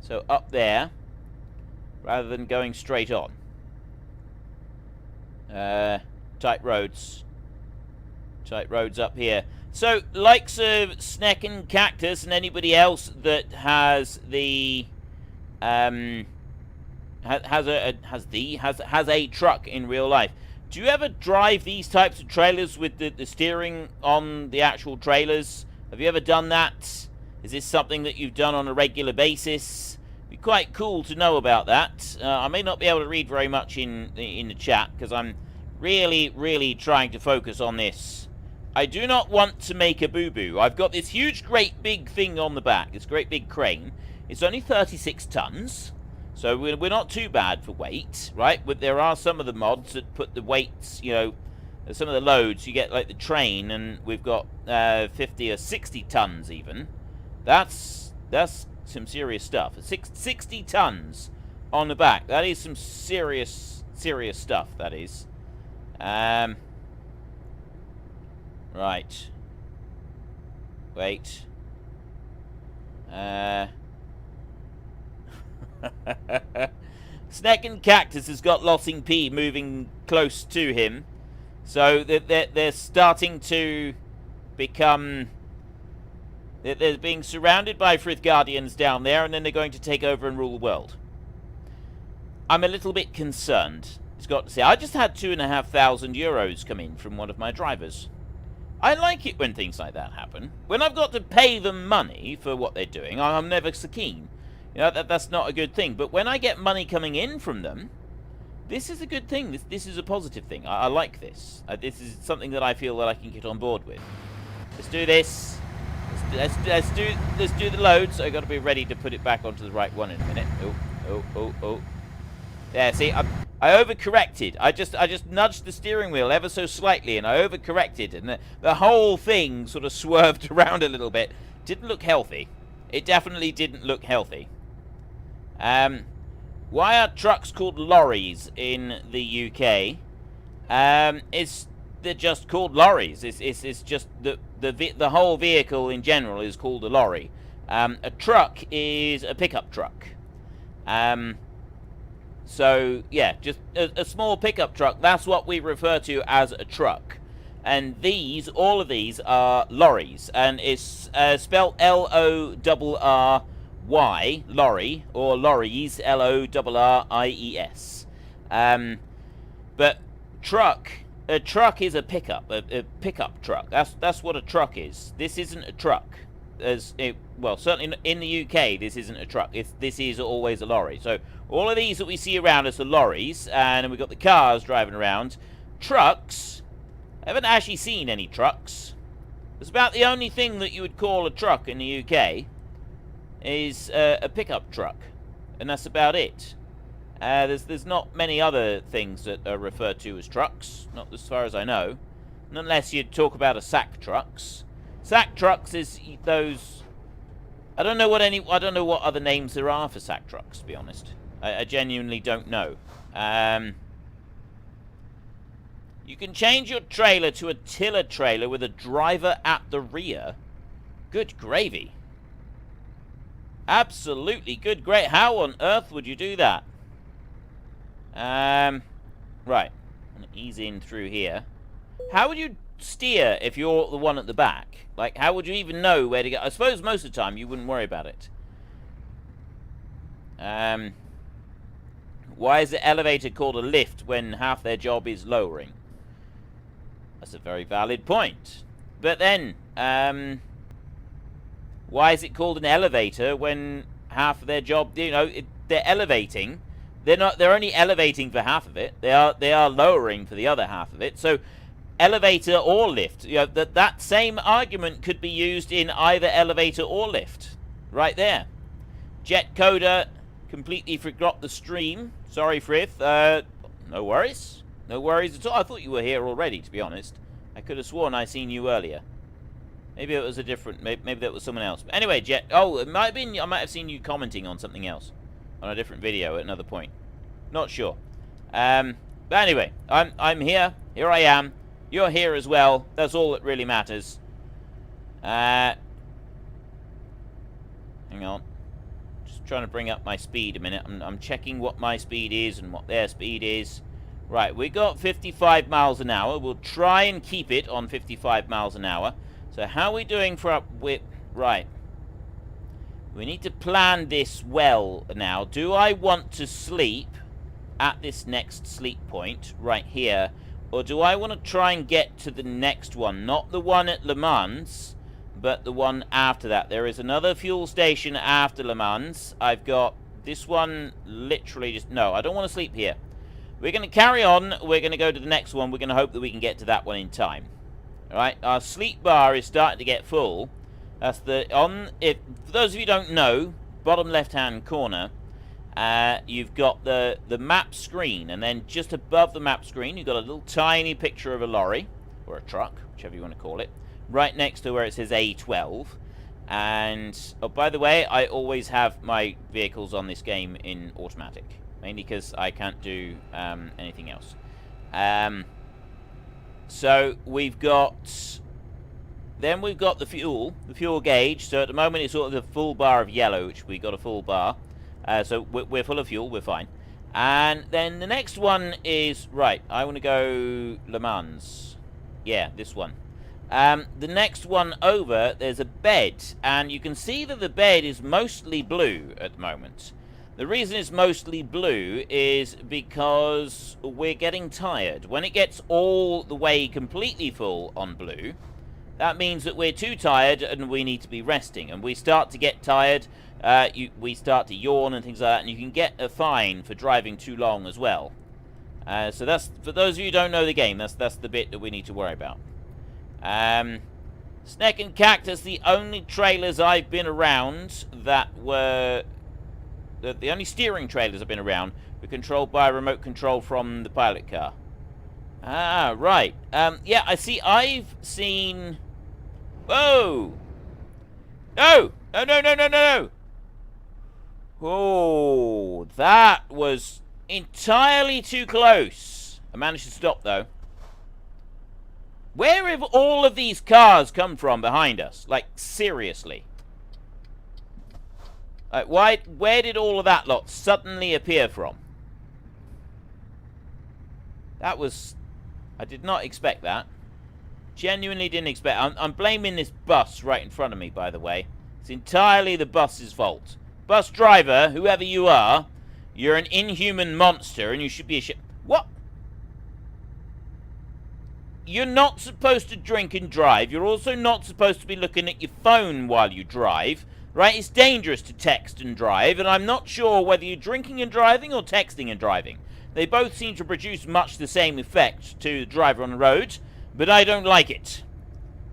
So up there, rather than going straight on. Tight roads. Tight roads up here. So, likes of Sneck and Cactus and anybody else that has the has a truck in real life. Do you ever drive these types of trailers with the steering on the actual trailers? Have you ever done that? Is this something that you've done on a regular basis? It'd be quite cool to know about that. I may not be able to read very much in the chat because I'm really trying to focus on this. I do not want to make a boo-boo. I've got this huge, great big thing on the back. This great big crane. It's only 36 tons. So we're not too bad for weight, right? But there are some of the mods that put the weights, you know, some of the loads. You get like the train, and we've got 50 or 60 tons even. That's some serious stuff. 60 tons on the back. That is some serious stuff. That is. Right. Wait. Snake and Cactus has got Lossing P moving close to him. So they're starting to become... They're being surrounded by Frith Guardians down there, and then they're going to take over and rule the world. I'm a little bit concerned. It's got to say, I just had €2,500 come in from one of my drivers. I like it when things like that happen. When I've got to pay them money for what they're doing, I'm never so keen. You know, that's not a good thing. But when I get money coming in from them, this is a good thing. This is a positive thing. I like this. This is something that I feel that I can get on board with. Let's do this. Let's do the loads. I've got to be ready to put it back onto the right one in a minute. Oh. There, see, I overcorrected. I just nudged the steering wheel ever so slightly, and I overcorrected, and the whole thing sort of swerved around a little bit. Didn't look healthy. It definitely didn't look healthy. Why are trucks called lorries in the UK? They're just called lorries. It's just the whole vehicle in general is called a lorry. A truck is a pickup truck. So yeah, just a small pickup truck. That's what we refer to as a truck. And all of these are lorries, and it's spelled L-O-R-R-Y, lorry, or lorries, L-O-R-R-I-E-S. But a truck is a pickup, a pickup truck. That's what a truck is. This isn't a truck. Well, certainly in the UK, this isn't a truck. This is always a lorry. So all of these that we see around us are lorries, and we've got the cars driving around. Trucks, I haven't actually seen any trucks. It's about the only thing that you would call a truck in the UK is a pickup truck, and that's about it. There's not many other things that are referred to as trucks, not as far as I know, unless you talk about a sack trucks. Sack trucks is those. I don't know what other names there are for sack trucks, to be honest. I genuinely don't know. You can change your trailer to a tiller trailer with a driver at the rear. Good gravy. Absolutely good gravy. How on earth would you do that? Right. I'm going to ease in through here. How would you steer if you're the one at the back? Like, how would you even know where to go? I suppose most of the time you wouldn't worry about it. Why is the elevator called a lift when half their job is lowering? That's a very valid point. But then, why is it called an elevator when half of their job, you know, they're elevating. They're only elevating for half of it. They are lowering for the other half of it. So elevator or lift, you know, that same argument could be used in either elevator or lift. Right there. Jet Coder completely forgot the stream. Sorry, Frith. No worries. No worries at all. I thought you were here already, to be honest. I could have sworn I seen you earlier. Maybe it was a different... Maybe that was someone else. But anyway, Jet... Oh, it might have been... I might have seen you commenting on something else. On a different video at another point. Not sure. But anyway, I'm here. Here I am. You're here as well. That's all that really matters. Hang on. Just trying to bring up my speed a minute. I'm checking what my speed is and what their speed is. Right, we got 55 miles an hour. We'll try and keep it on 55 miles an hour. So how are we doing for up with... Right. We need to plan this well now. Do I want to sleep at this next sleep point right here? Or do I want to try and get to the next one? Not the one at LeMans, but the one after that. There is another fuel station after LeMans. I've got this one literally just... No, I don't want to sleep here. We're going to carry on. We're going to go to the next one. We're going to hope that we can get to that one in time. Alright, our sleep bar is starting to get full. That's the... for those of you who don't know, bottom left-hand corner, you've got the map screen, and then just above the map screen, you've got a little tiny picture of a lorry, or a truck, whichever you want to call it, right next to where it says A12. And, oh, by the way, I always have my vehicles on this game in automatic, mainly because I can't do anything else. So we've got... Then we've got the fuel gauge. So at the moment it's sort of the full bar of yellow, which we got a full bar. So we're full of fuel, we're fine. And then the next one is... Right, I want to go LeMans. Yeah, this one. The next one over, there's a bed. And you can see that the bed is mostly blue at the moment. The reason it's mostly blue is because we're getting tired. When it gets all the way completely full on blue, that means that we're too tired and we need to be resting. And we start to get tired, we start to yawn and things like that, and you can get a fine for driving too long as well. So that's, for those of you who don't know the game, that's the bit that we need to worry about. Snake and Cactus, the only trailers I've been around that were... The only steering trailers I've been around were controlled by a remote control from the pilot car. Ah, right. Yeah, I see. I've seen... Whoa! No! No, no, no, no, no! Oh, that was entirely too close. I managed to stop, though. Where have all of these cars come from behind us? Like, seriously. Where did all of that lot suddenly appear from? That was... I did not expect that. Genuinely didn't expect... I'm blaming this bus right in front of me, by the way. It's entirely the bus's fault. Bus driver, whoever you are, you're an inhuman monster and you should be ashamed. What? You're not supposed to drink and drive. You're also not supposed to be looking at your phone while you drive. Right, it's dangerous to text and drive, and I'm not sure whether you're drinking and driving or texting and driving. They both seem to produce much the same effect to the driver on the road, but I don't like it.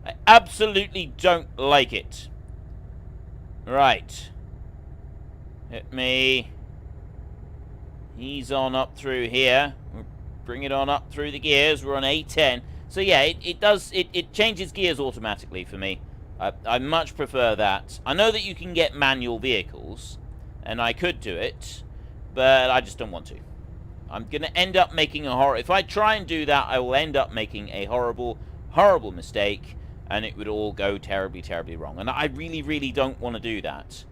I absolutely don't like it. Right. Let me ease on up through here. Bring it on up through the gears. We're on A10. So yeah, it changes gears automatically for me. I much prefer that. I know that you can get manual vehicles, and I could do it, but I just don't want to. I'm going to end up making a if I try and do that, I will end up making a horrible, horrible mistake, and it would all go terribly, terribly wrong. And I really, really don't want to do that.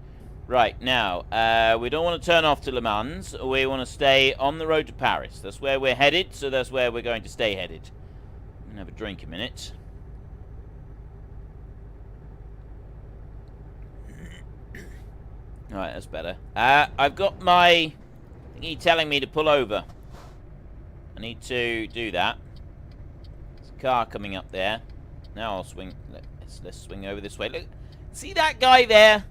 Right, now, we don't want to turn off to LeMans. We want to stay on the road to Paris. That's where we're headed, so that's where we're going to stay headed. I'm going to have a drink a minute. Alright, that's better. I've got my thingy telling me to pull over. I need to do that. There's a car coming up there. Now I'll swing. Let's swing over this way. Look, see that guy there?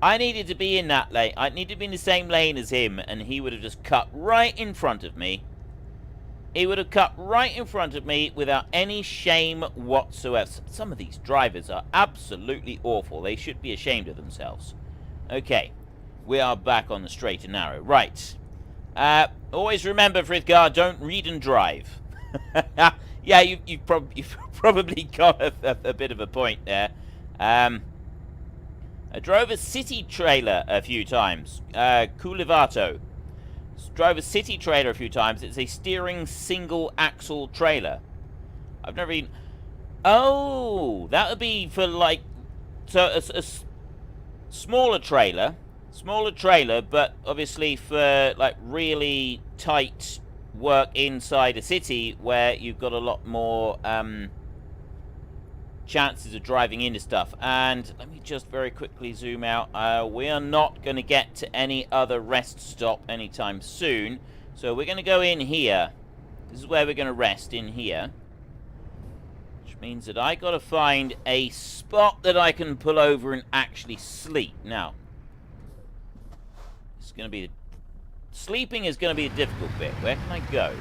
I needed to be in that lane. I needed to be in the same lane as him, and he would have just cut right in front of me. He would have cut right in front of me without any shame whatsoever. Some of these drivers are absolutely awful. They should be ashamed of themselves. Okay, we are back on the straight and narrow. Right. Always remember, Frithgar, don't read and drive. Yeah, you've probably got a bit of a point there. I drove a city trailer a few times. Coulivato. Drove a city trailer a few times. It's a steering single axle trailer. I've never even... Oh, that would be for like... So a smaller trailer, but obviously for like really tight work inside a city where you've got a lot more chances of driving into stuff. And let me just very quickly zoom out. We are not going to get to any other rest stop anytime soon. So we're going to go in here. This is where we're going to rest, in here. Which means that I got to find a spot that I can pull over and actually sleep. Now, it's going to be... Sleeping is going to be the difficult bit. Where can I go?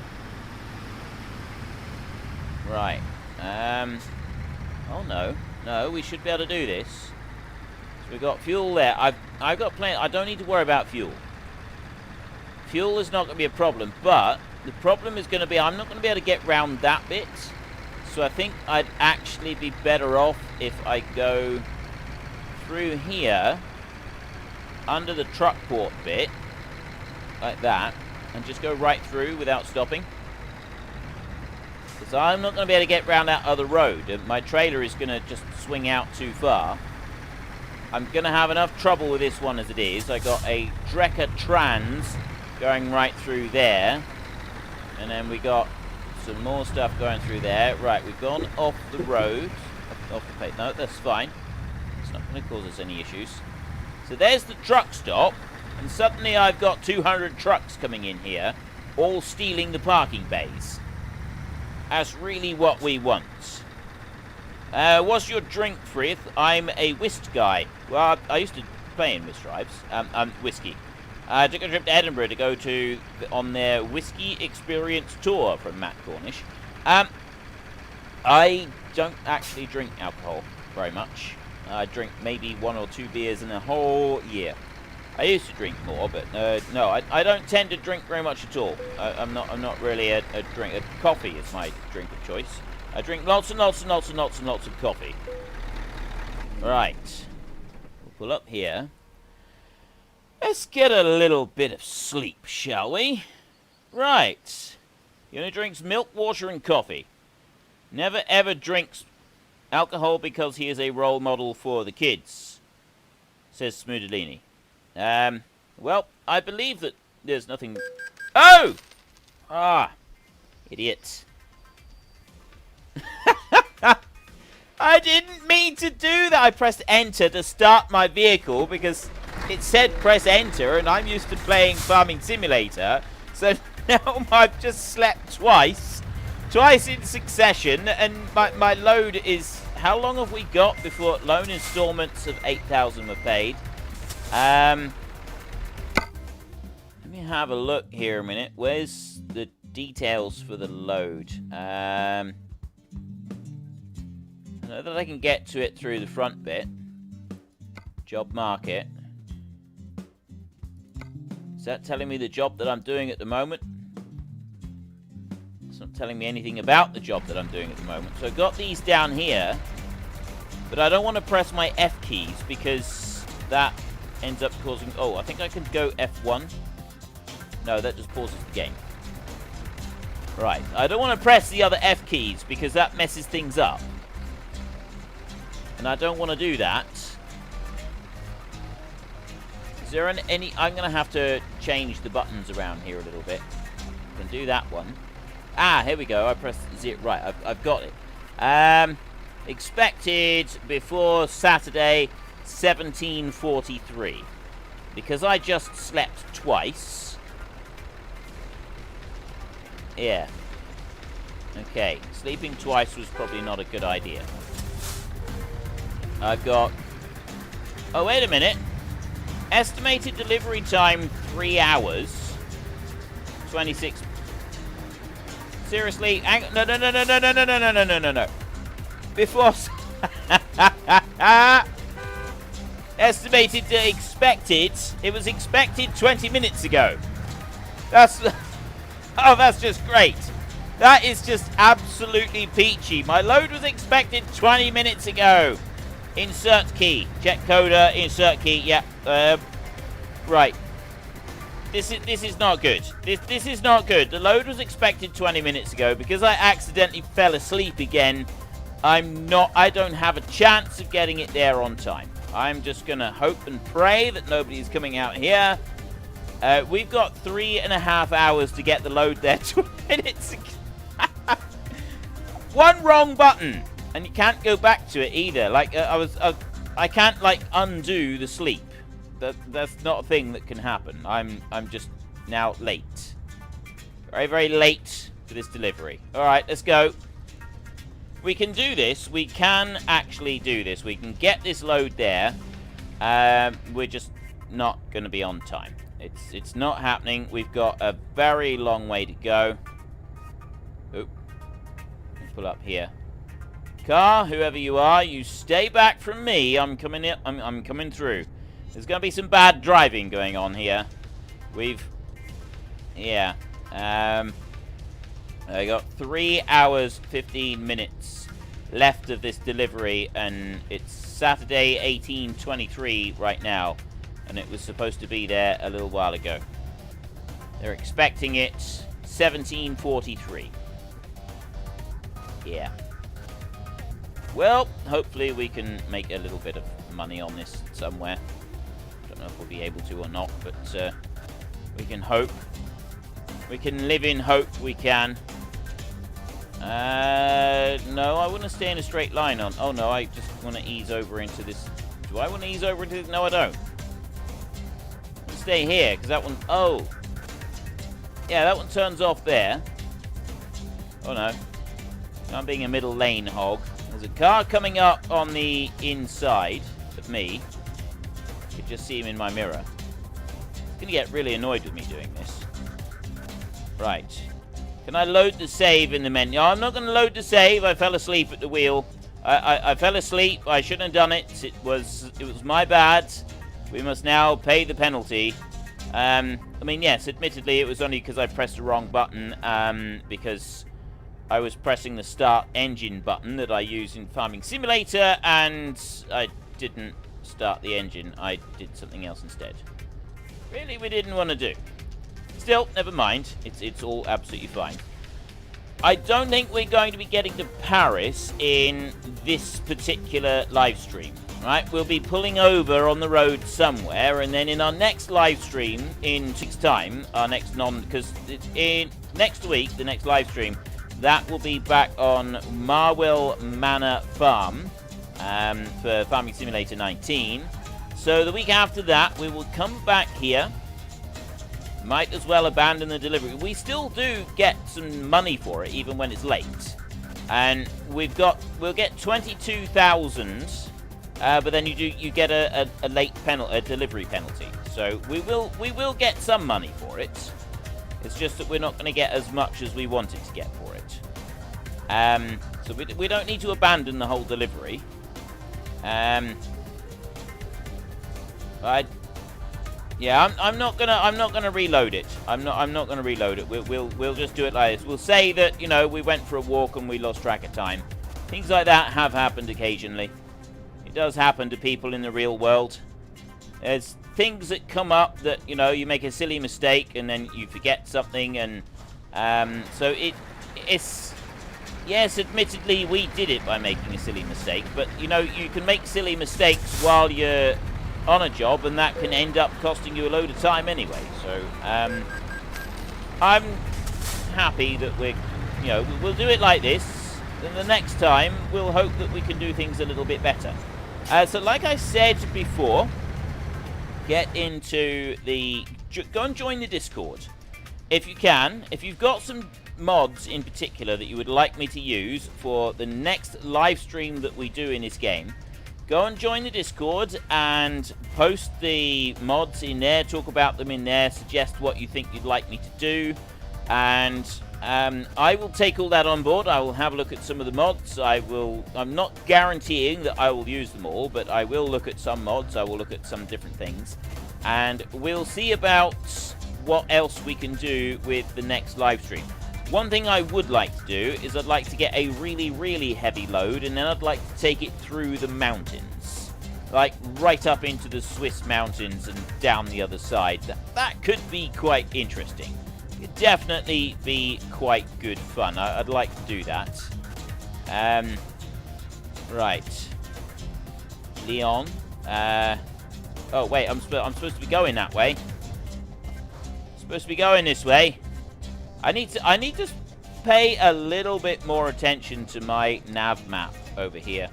Right. Oh, no. No, we should be able to do this. So we've got fuel there. I've got plenty... I don't need to worry about fuel. Fuel is not going to be a problem, but the problem is going to be I'm not going to be able to get round that bit. So I think I'd actually be better off if I go through here, under the truck port bit, like that, and just go right through without stopping. Because I'm not going to be able to get round that other road. And my trailer is going to just swing out too far. I'm going to have enough trouble with this one as it is. I got a Drecker Trans going right through there. And then we got some more stuff going through there. Right, we've gone off the road. Off the page. No, that's fine. It's not going to cause us any issues. So there's the truck stop. And suddenly I've got 200 trucks coming in here, all stealing the parking bays. That's really what we want. What's your drink, Frith? I'm a whist guy. Well, I used to play in whist drives. Whiskey. I took a trip to Edinburgh to go on their whiskey experience tour from Matt Cornish. I don't actually drink alcohol very much. I drink maybe 1 or 2 beers in a whole year. I used to drink more, but no, I don't tend to drink very much at all. I'm not really a drink. Coffee is my drink of choice. I drink lots and lots and lots and lots and lots of coffee. Right, we'll pull up here. Let's get a little bit of sleep, shall we? Right. He only drinks milk, water, and coffee. Never ever drinks alcohol because he is a role model for the kids, says Smoodalini. Well, I believe that there's nothing... Oh! Ah, idiot. I didn't mean to do that. I pressed enter to start my vehicle because it said press enter, and I'm used to playing Farming Simulator. So now I've just slept twice in succession, and my load is... How long have we got before loan installments of 8,000 were paid? Let me have a look here a minute. Where's the details for the load? I know that I can get to it through the front bit. Job market. Is that telling me the job that I'm doing at the moment? It's not telling me anything about the job that I'm doing at the moment. So I've got these down here, but I don't want to press my F keys because that ends up causing... Oh, I think I can go F1. No, that just pauses the game. Right, I don't want to press the other F keys because that messes things up. And I don't want to do that. Is there any... I'm going to have to change the buttons around here a little bit. I can do that one. Ah, here we go. I pressed zero. Right, I've got it. Expected before Saturday, 17:43. Because I just slept twice. Yeah. Okay, sleeping twice was probably not a good idea. I've got... Oh, wait a minute. Estimated delivery time, 3 hours. 26... Seriously? No. Before... Estimated to expected... It was expected 20 minutes ago. That's... Oh, that's just great. That is just absolutely peachy. My load was expected 20 minutes ago. Insert key. Check coder. Insert key. Yeah. Right. This is not good. This is not good. The load was expected 20 minutes ago. Because I accidentally fell asleep again, I don't have a chance of getting it there on time. I'm just going to hope and pray that nobody's coming out here. We've got 3.5 hours to get the load there 20 minutes ago. One wrong button. And you can't go back to it either. Like, I can't, like, undo the sleep. That's not a thing that can happen. I'm just now late. Very, very late for this delivery. Alright, let's go. We can do this. We can actually do this. We can get this load there. We're just not going to be on time. It's not happening. We've got a very long way to go. Oop. Let's pull up here. Car, whoever you are, you stay back from me. I'm coming in. I'm coming through. There's going to be some bad driving going on here. Yeah. I got 3 hours, 15 minutes left of this delivery, and it's Saturday, 18:23 right now, and it was supposed to be there a little while ago. They're expecting it 17:43. Yeah. Well, hopefully we can make a little bit of money on this somewhere. Don't know if we'll be able to or not, but we can hope. We can live in hope. We can. No, I want to stay in a straight line on. Oh no, I just want to ease over into this. Do I want to ease over into this? No, I don't. Stay here, because that one. Oh, yeah, that one turns off there. Oh no, I'm being a middle lane hog. There's a car coming up on the inside of me. You can just see him in my mirror. He's gonna get really annoyed with me doing this. Right. Can I load the save in the menu? I'm not going to load the save. I fell asleep at the wheel. I fell asleep. I shouldn't have done it. It was my bad. We must now pay the penalty. I mean, yes, admittedly, it was only because I pressed the wrong button. Because I was pressing the start engine button that I use in Farming Simulator, and I didn't start the engine. I did something else instead. Really, we didn't want to do. Still, never mind. It's all absolutely fine. I don't think we're going to be getting to Paris in this particular live stream. Right? We'll be pulling over on the road somewhere, and then in our next live stream in 6 time, our next because in next week, the next live stream, that will be back on Marwell Manor Farm for Farming Simulator 19. So the week after that, we will come back here. Might as well abandon the delivery. We still do get some money for it, even when it's late. And we'll get 22,000, but then you get a late penalty, a delivery penalty. So we will get some money for it. It's just that we're not going to get as much as we wanted to get for it. So we don't need to abandon the whole delivery. Yeah, I'm not gonna reload it. I'm not gonna reload it. We'll just do it like this. We'll say that, you know, we went for a walk and we lost track of time. Things like that have happened occasionally. It does happen to people in the real world. There's things that come up that, you know, you make a silly mistake and then you forget something, and so it's yes, admittedly we did it by making a silly mistake, but you know, you can make silly mistakes while you're on a job, and that can end up costing you a load of time anyway. So I'm happy that we'll do it like this. Then the next time we'll hope that we can do things a little bit better. So like I said before, go and join the Discord if you can. If you've got some mods in particular that you would like me to use for the next live stream that we do in this game, go and join the Discord and post the mods in there, talk about them in there, suggest what you think you'd like me to do, and I will take all that on board. I will have a look at some of the mods. I'm not guaranteeing that I will use them all, but I will look at some mods. I will look at some different things, and we'll see about what else we can do with the next live stream. One thing I would like to do is I'd like to get a really, really heavy load, and then I'd like to take it through the mountains. Like, right up into the Swiss mountains and down the other side. That could be quite interesting. It'd definitely be quite good fun. I'd like to do that. Right. Leon. Oh, wait, I'm supposed to be going that way. Supposed to be going this way. I need to pay a little bit more attention to my nav map over here.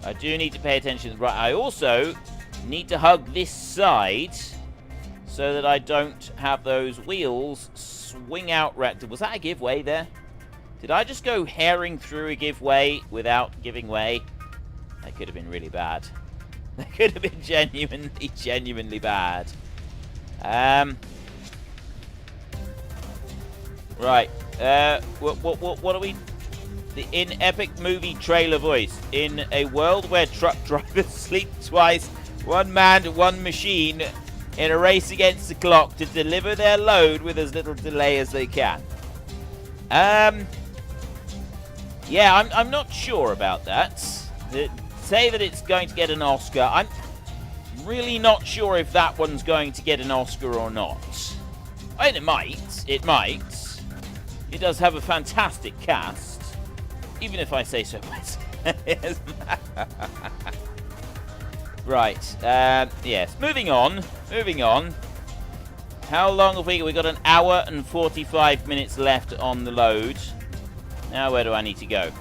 I do need to pay attention. Right, I also need to hug this side so that I don't have those wheels swing out rectum. Was that a giveaway there? Did I just go herring through a giveaway without giving way? That could have been really bad. That could have been genuinely bad. Right. What are we... In epic movie trailer voice. In a world where truck drivers sleep twice, one man, one machine, in a race against the clock to deliver their load with as little delay as they can. Yeah, I'm not sure about that. Say that it's going to get an Oscar. I'm really not sure if that one's going to get an Oscar or not. I mean, it might. It might. It does have a fantastic cast. Even if I say so myself. Right. Yes. Moving on. How long have we got? We've got an hour and 45 minutes left on the load. Now where do I need to go?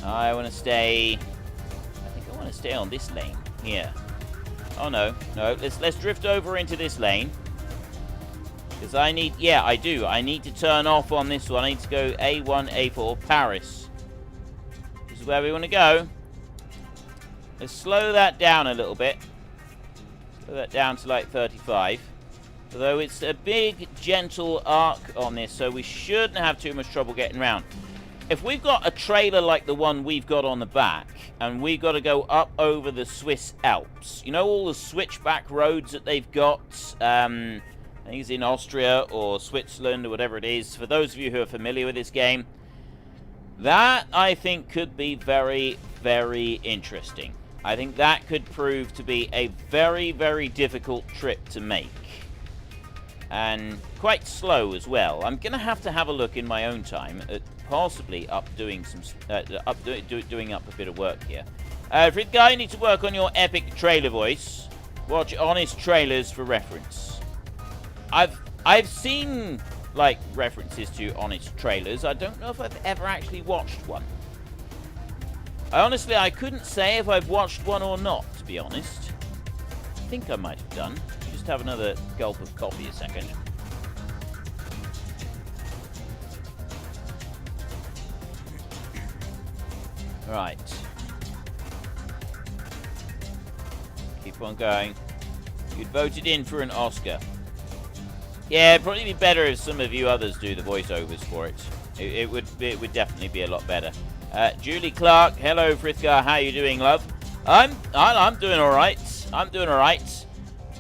I want to stay... I think I want to stay on this lane here. Oh, no. No, let's drift over into this lane. Because I need... Yeah, I do. I need to turn off on this one. I need to go A1, A4, Paris. This is where we want to go. Let's slow that down a little bit. Slow that down to like 35. Although it's a big, gentle arc on this, so we shouldn't have too much trouble getting around. If we've got a trailer like the one we've got on the back, and we've got to go up over the Swiss Alps, you know all the switchback roads that they've got? I think it's in Austria or Switzerland or whatever it is. For those of you who are familiar with this game, that, I think, could be very, very interesting. I think that could prove to be a very, very difficult trip to make. And quite slow as well. I'm going to have a look in my own time at possibly doing up a bit of work here. Frid Guy, you need to work on your epic trailer voice. Watch honest trailers for reference. I've seen like references to honest trailers. I don't know if I've ever actually watched one. I couldn't say if I've watched one or not, to be honest. I think I might have done. Just have another gulp of coffee a second. Right. Keep on going. You'd voted in for an Oscar. Yeah, it'd probably be better if some of you others do the voiceovers for it. It would definitely be a lot better. Julie Clark, hello Frithgar, how you doing, love? I'm doing all right. I'm doing all right.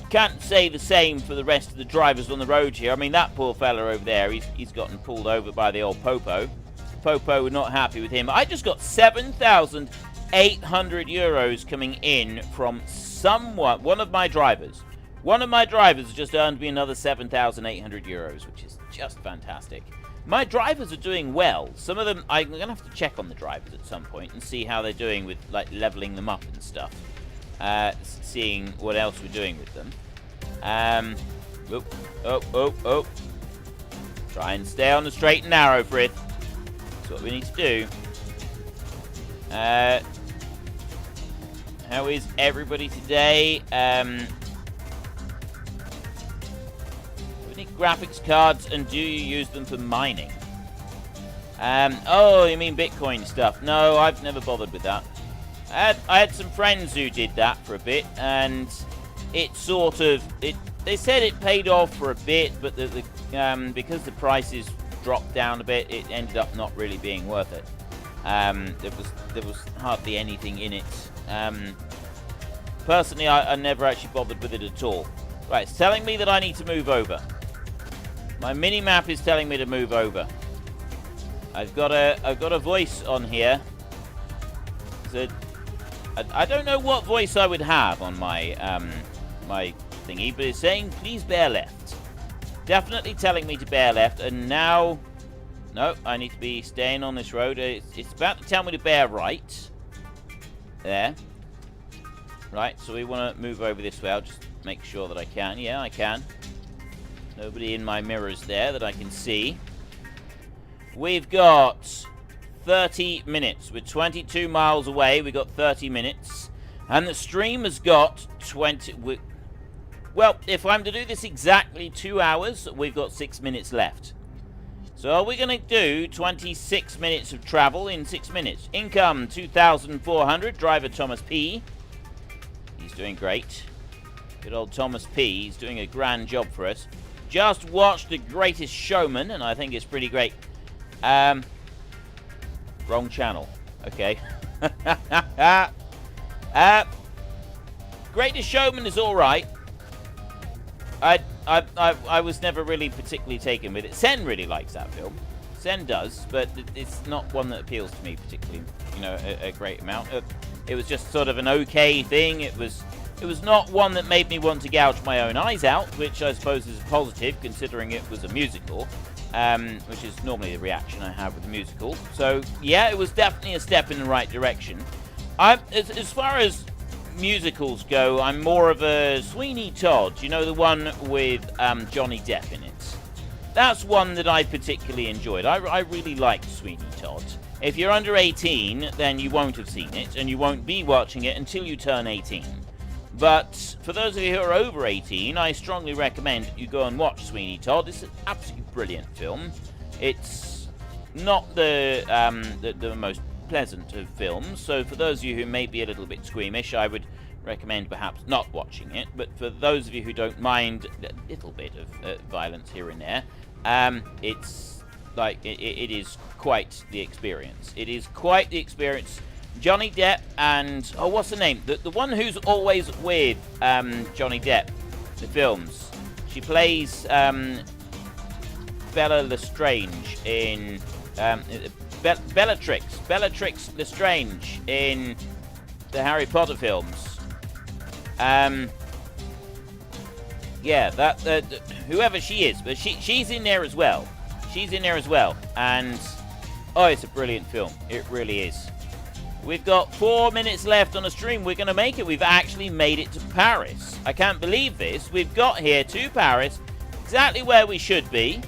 Can't say the same for the rest of the drivers on the road here. I mean, that poor fella over there, he's gotten pulled over by the old Popo. Popo was not happy with him. I just got 7,800 euros coming in from someone, one of my drivers. One of my drivers just earned me another 7,800 euros, which is just fantastic. My drivers are doing well. Some of them, I'm going to have to check on the drivers at some point and see how they're doing with like leveling them up and stuff. Seeing what else we're doing with them. Oh. Try and stay on the straight and narrow, Frith. That's what we need to do. How is everybody today? Graphics cards, and do you use them for mining? Oh, you mean Bitcoin stuff? No, I've never bothered with that. I had some friends who did that for a bit, and it sort of they said it paid off for a bit, but because the prices dropped down a bit, it ended up not really being worth it. There was hardly anything in it. Personally, I never actually bothered with it at all. Right, it's telling me that I need to move over. My mini-map is telling me to move over. I've got a voice on here. So I don't know what voice I would have on my my thingy, but it's saying please bear left. Definitely telling me to bear left, and now no, I need to be staying on this road. It's about to tell me to bear right. There. Right, so we want to move over this way. I'll just make sure that I can. Yeah, I can. Nobody in my mirrors there that I can see. we've got 30 minutes. We're 22 miles away. We've got 30 minutes. And the stream has got 20... Well, if I'm to do this exactly 2 hours, we've got 6 minutes left. So are we going to do 26 minutes of travel in 6 minutes? Income, 2,400. Driver, Thomas P. He's doing great. Good old Thomas P. He's doing a grand job for us. Just watched The Greatest Showman, and I think it's pretty great. Wrong channel. Okay. Greatest Showman is all right. I was never really particularly taken with it. Sen really likes that film. Sen does, but it's not one that appeals to me particularly, you know, a great amount. It was just sort of an okay thing. It was not one that made me want to gouge my own eyes out, which I suppose is a positive considering it was a musical, which is normally the reaction I have with a musical. So yeah, it was definitely a step in the right direction. As far as musicals go, I'm more of a Sweeney Todd, you know, the one with Johnny Depp in it. That's one that I particularly enjoyed. I really liked Sweeney Todd. If you're under 18, then you won't have seen it, and you won't be watching it until you turn 18. But for those of you who are over 18, I strongly recommend that you go and watch Sweeney Todd. It's an absolutely brilliant film. It's not the most pleasant of films, so for those of you who may be a little bit squeamish, I would recommend perhaps not watching it. But for those of you who don't mind a little bit of violence here and there, it's like it is quite the experience. It is quite the experience. Johnny Depp and what's the name? The one who's always with Johnny Depp, the films. She plays Bella Lestrange in Bellatrix Lestrange in the Harry Potter films. Yeah, whoever she is, but she's in there as well. She's in there as well, and it's a brilliant film. It really is. We've got 4 minutes left on the stream. We're going to make it. We've actually made it to Paris. I can't believe this. We've got here to Paris, exactly where we should be.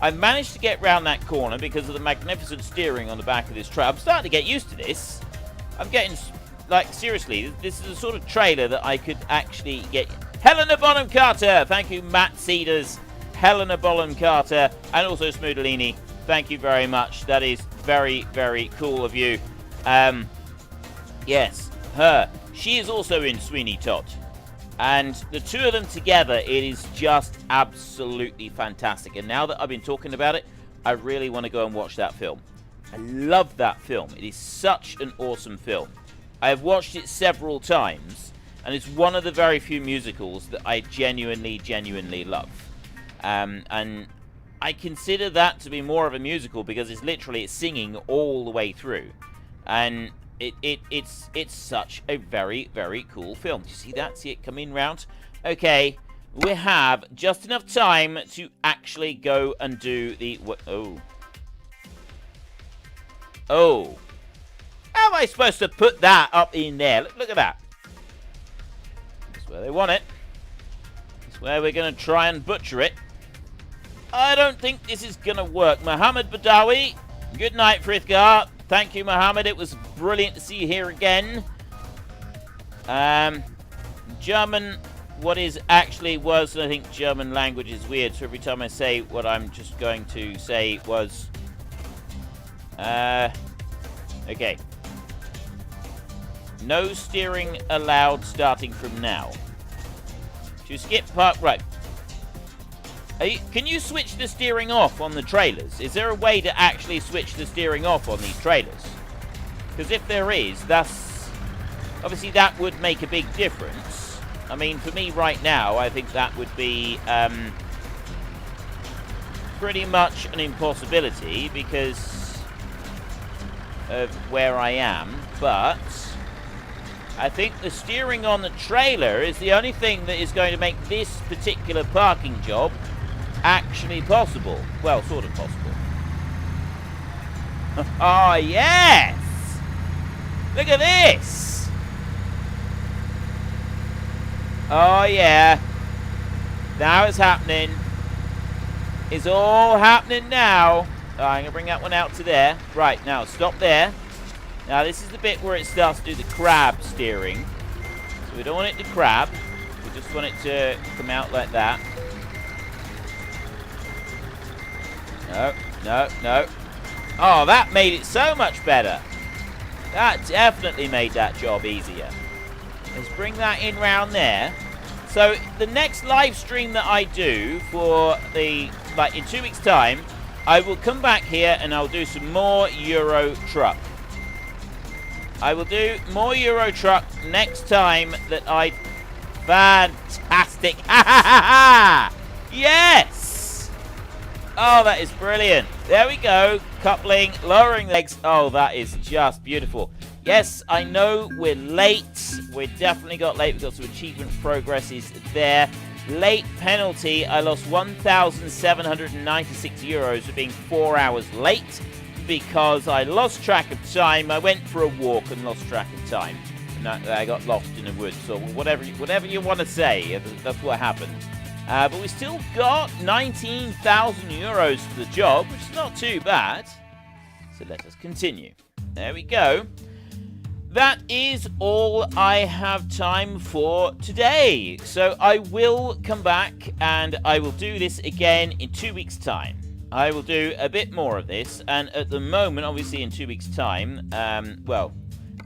I've managed to get round that corner because of the magnificent steering on the back of this truck. I'm starting to get used to this. I'm getting, like, seriously, this is the sort of trailer that I could actually get. Helena Bonham Carter! Thank you, Matt Cedars. Helena Bonham Carter, and also Smoodalini. Thank you very much. That is very, very cool of you. Yes, her. She is also in Sweeney Todd. And the two of them together, it is just absolutely fantastic. And now that I've been talking about it, I really want to go and watch that film. I love that film. It is such an awesome film. I have watched it several times, and it's one of the very few musicals that I genuinely, genuinely love. And I consider that to be more of a musical because it's singing all the way through. And it's such a very, very cool film. Do you see that? See it coming round? Okay, we have just enough time to actually go and do the... Oh. How am I supposed to put that up in there? Look at that. That's where they want it. That's where we're going to try and butcher it. I don't think this is going to work. Mohammed Badawi, good night, Frithgar. Thank you, Mohammed. It was brilliant to see you here again. German, what is actually was, I think German language is weird, so every time I say what I'm just going to say was... okay. No steering allowed starting from now. To skip park, right. Can you switch the steering off on the trailers? Is there a way to actually switch the steering off on these trailers? Because if there is, that's... Obviously, that would make a big difference. I mean, for me right now, I think that would be pretty much an impossibility because of where I am. But I think the steering on the trailer is the only thing that is going to make this particular parking job actually possible. Well, sort of possible. Oh, yes! Look at this! Oh, yeah. Now it's happening. It's all happening now. I'm going to bring that one out to there. Right, now stop there. Now this is the bit where it starts to do the crab steering. So we don't want it to crab. We just want it to come out like that. No, no, no. Oh, that made it so much better. That definitely made that job easier. Let's bring that in round there. So the next live stream that I do for the, like in 2 weeks' time, I will come back here and I'll do some more Euro Truck. I will do more Euro Truck next time that I... Fantastic! Ha ha ha ha! Yes! Oh, that is brilliant. There we go. Coupling, lowering legs. Oh, that is just beautiful. Yes, I know we're late. We definitely got late. We've got some achievement progresses there. Late penalty. I lost 1,796 euros for being 4 hours late because I lost track of time. I went for a walk and lost track of time. And I got lost in the woods. So whatever you want to say, that's what happened. But we still got 19,000 euros for the job, which is not too bad. So let us continue. There we go. That is all I have time for today. So I will come back and I will do this again in 2 weeks' time. I will do a bit more of this. And at the moment, obviously in 2 weeks' time, well,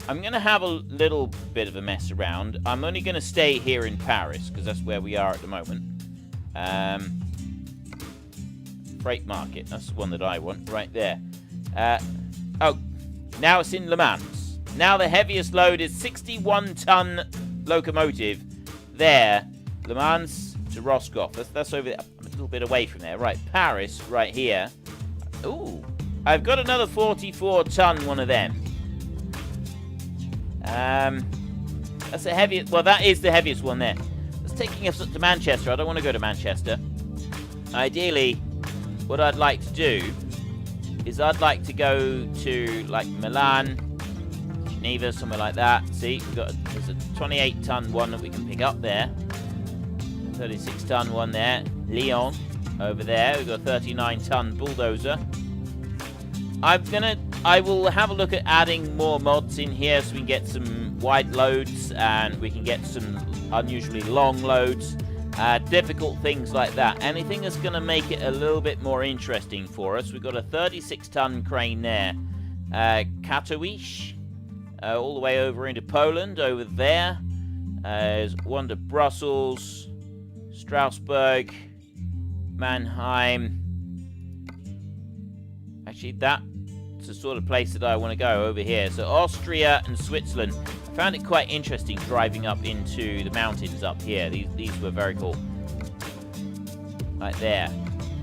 I'm going to have a little bit of a mess around. I'm only going to stay here in Paris because that's where we are at the moment. Freight market, that's the one that I want right there. Oh, now it's in LeMans. Now the heaviest load is 61-ton locomotive there. LeMans to Roscoff. That's over there. I'm a little bit away from there. Right, Paris right here. Ooh, I've got another 44-ton one of them. That's the heaviest. Well, that is the heaviest one there. That's taking us up to Manchester. I don't want to go to Manchester. Ideally, what I'd like to do is I'd like to go to like Milan, Geneva, somewhere like that. See, there's a 28-ton one that we can pick up there. 36-ton one there. Lyon over there. We've got a 39-ton bulldozer. I will have a look at adding more mods in here so we can get some wide loads and we can get some unusually long loads. Difficult things like that. Anything that's going to make it a little bit more interesting for us. We've got a 36-ton crane there. Katowice. All the way over into Poland. Over there. There's one to Brussels. Strasbourg. Mannheim. Actually, that's the sort of place that I want to go over here. So Austria and Switzerland. I found it quite interesting driving up into the mountains up here. These were very cool. Right there.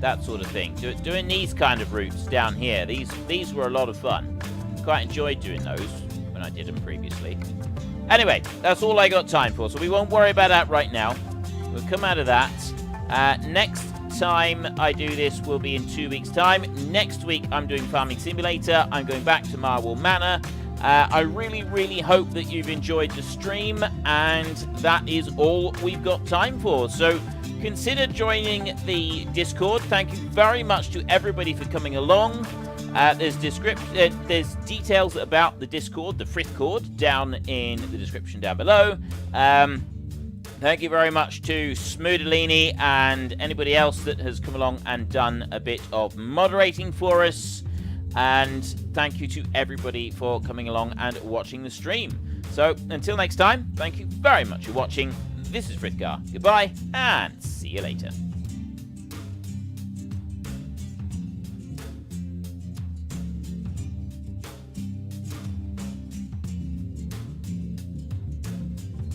That sort of thing. Doing these kind of routes down here. These were a lot of fun. Quite enjoyed doing those when I did them previously. Anyway, that's all I got time for. So we won't worry about that right now. We'll come out of that. Next time I do this will be in 2 weeks' time. Next week I'm doing Farming Simulator. I'm going back to Marwell Manor. I really hope that you've enjoyed the stream, and that is all we've got time for. So consider joining the Discord. Thank you very much to everybody for coming along. There's details about the Discord, the Frithcord, down in the description down below. Thank you very much to Smoodalini and anybody else that has come along and done a bit of moderating for us. And thank you to everybody for coming along and watching the stream. So until next time, thank you very much for watching. This is Frithgar. Goodbye and see you later.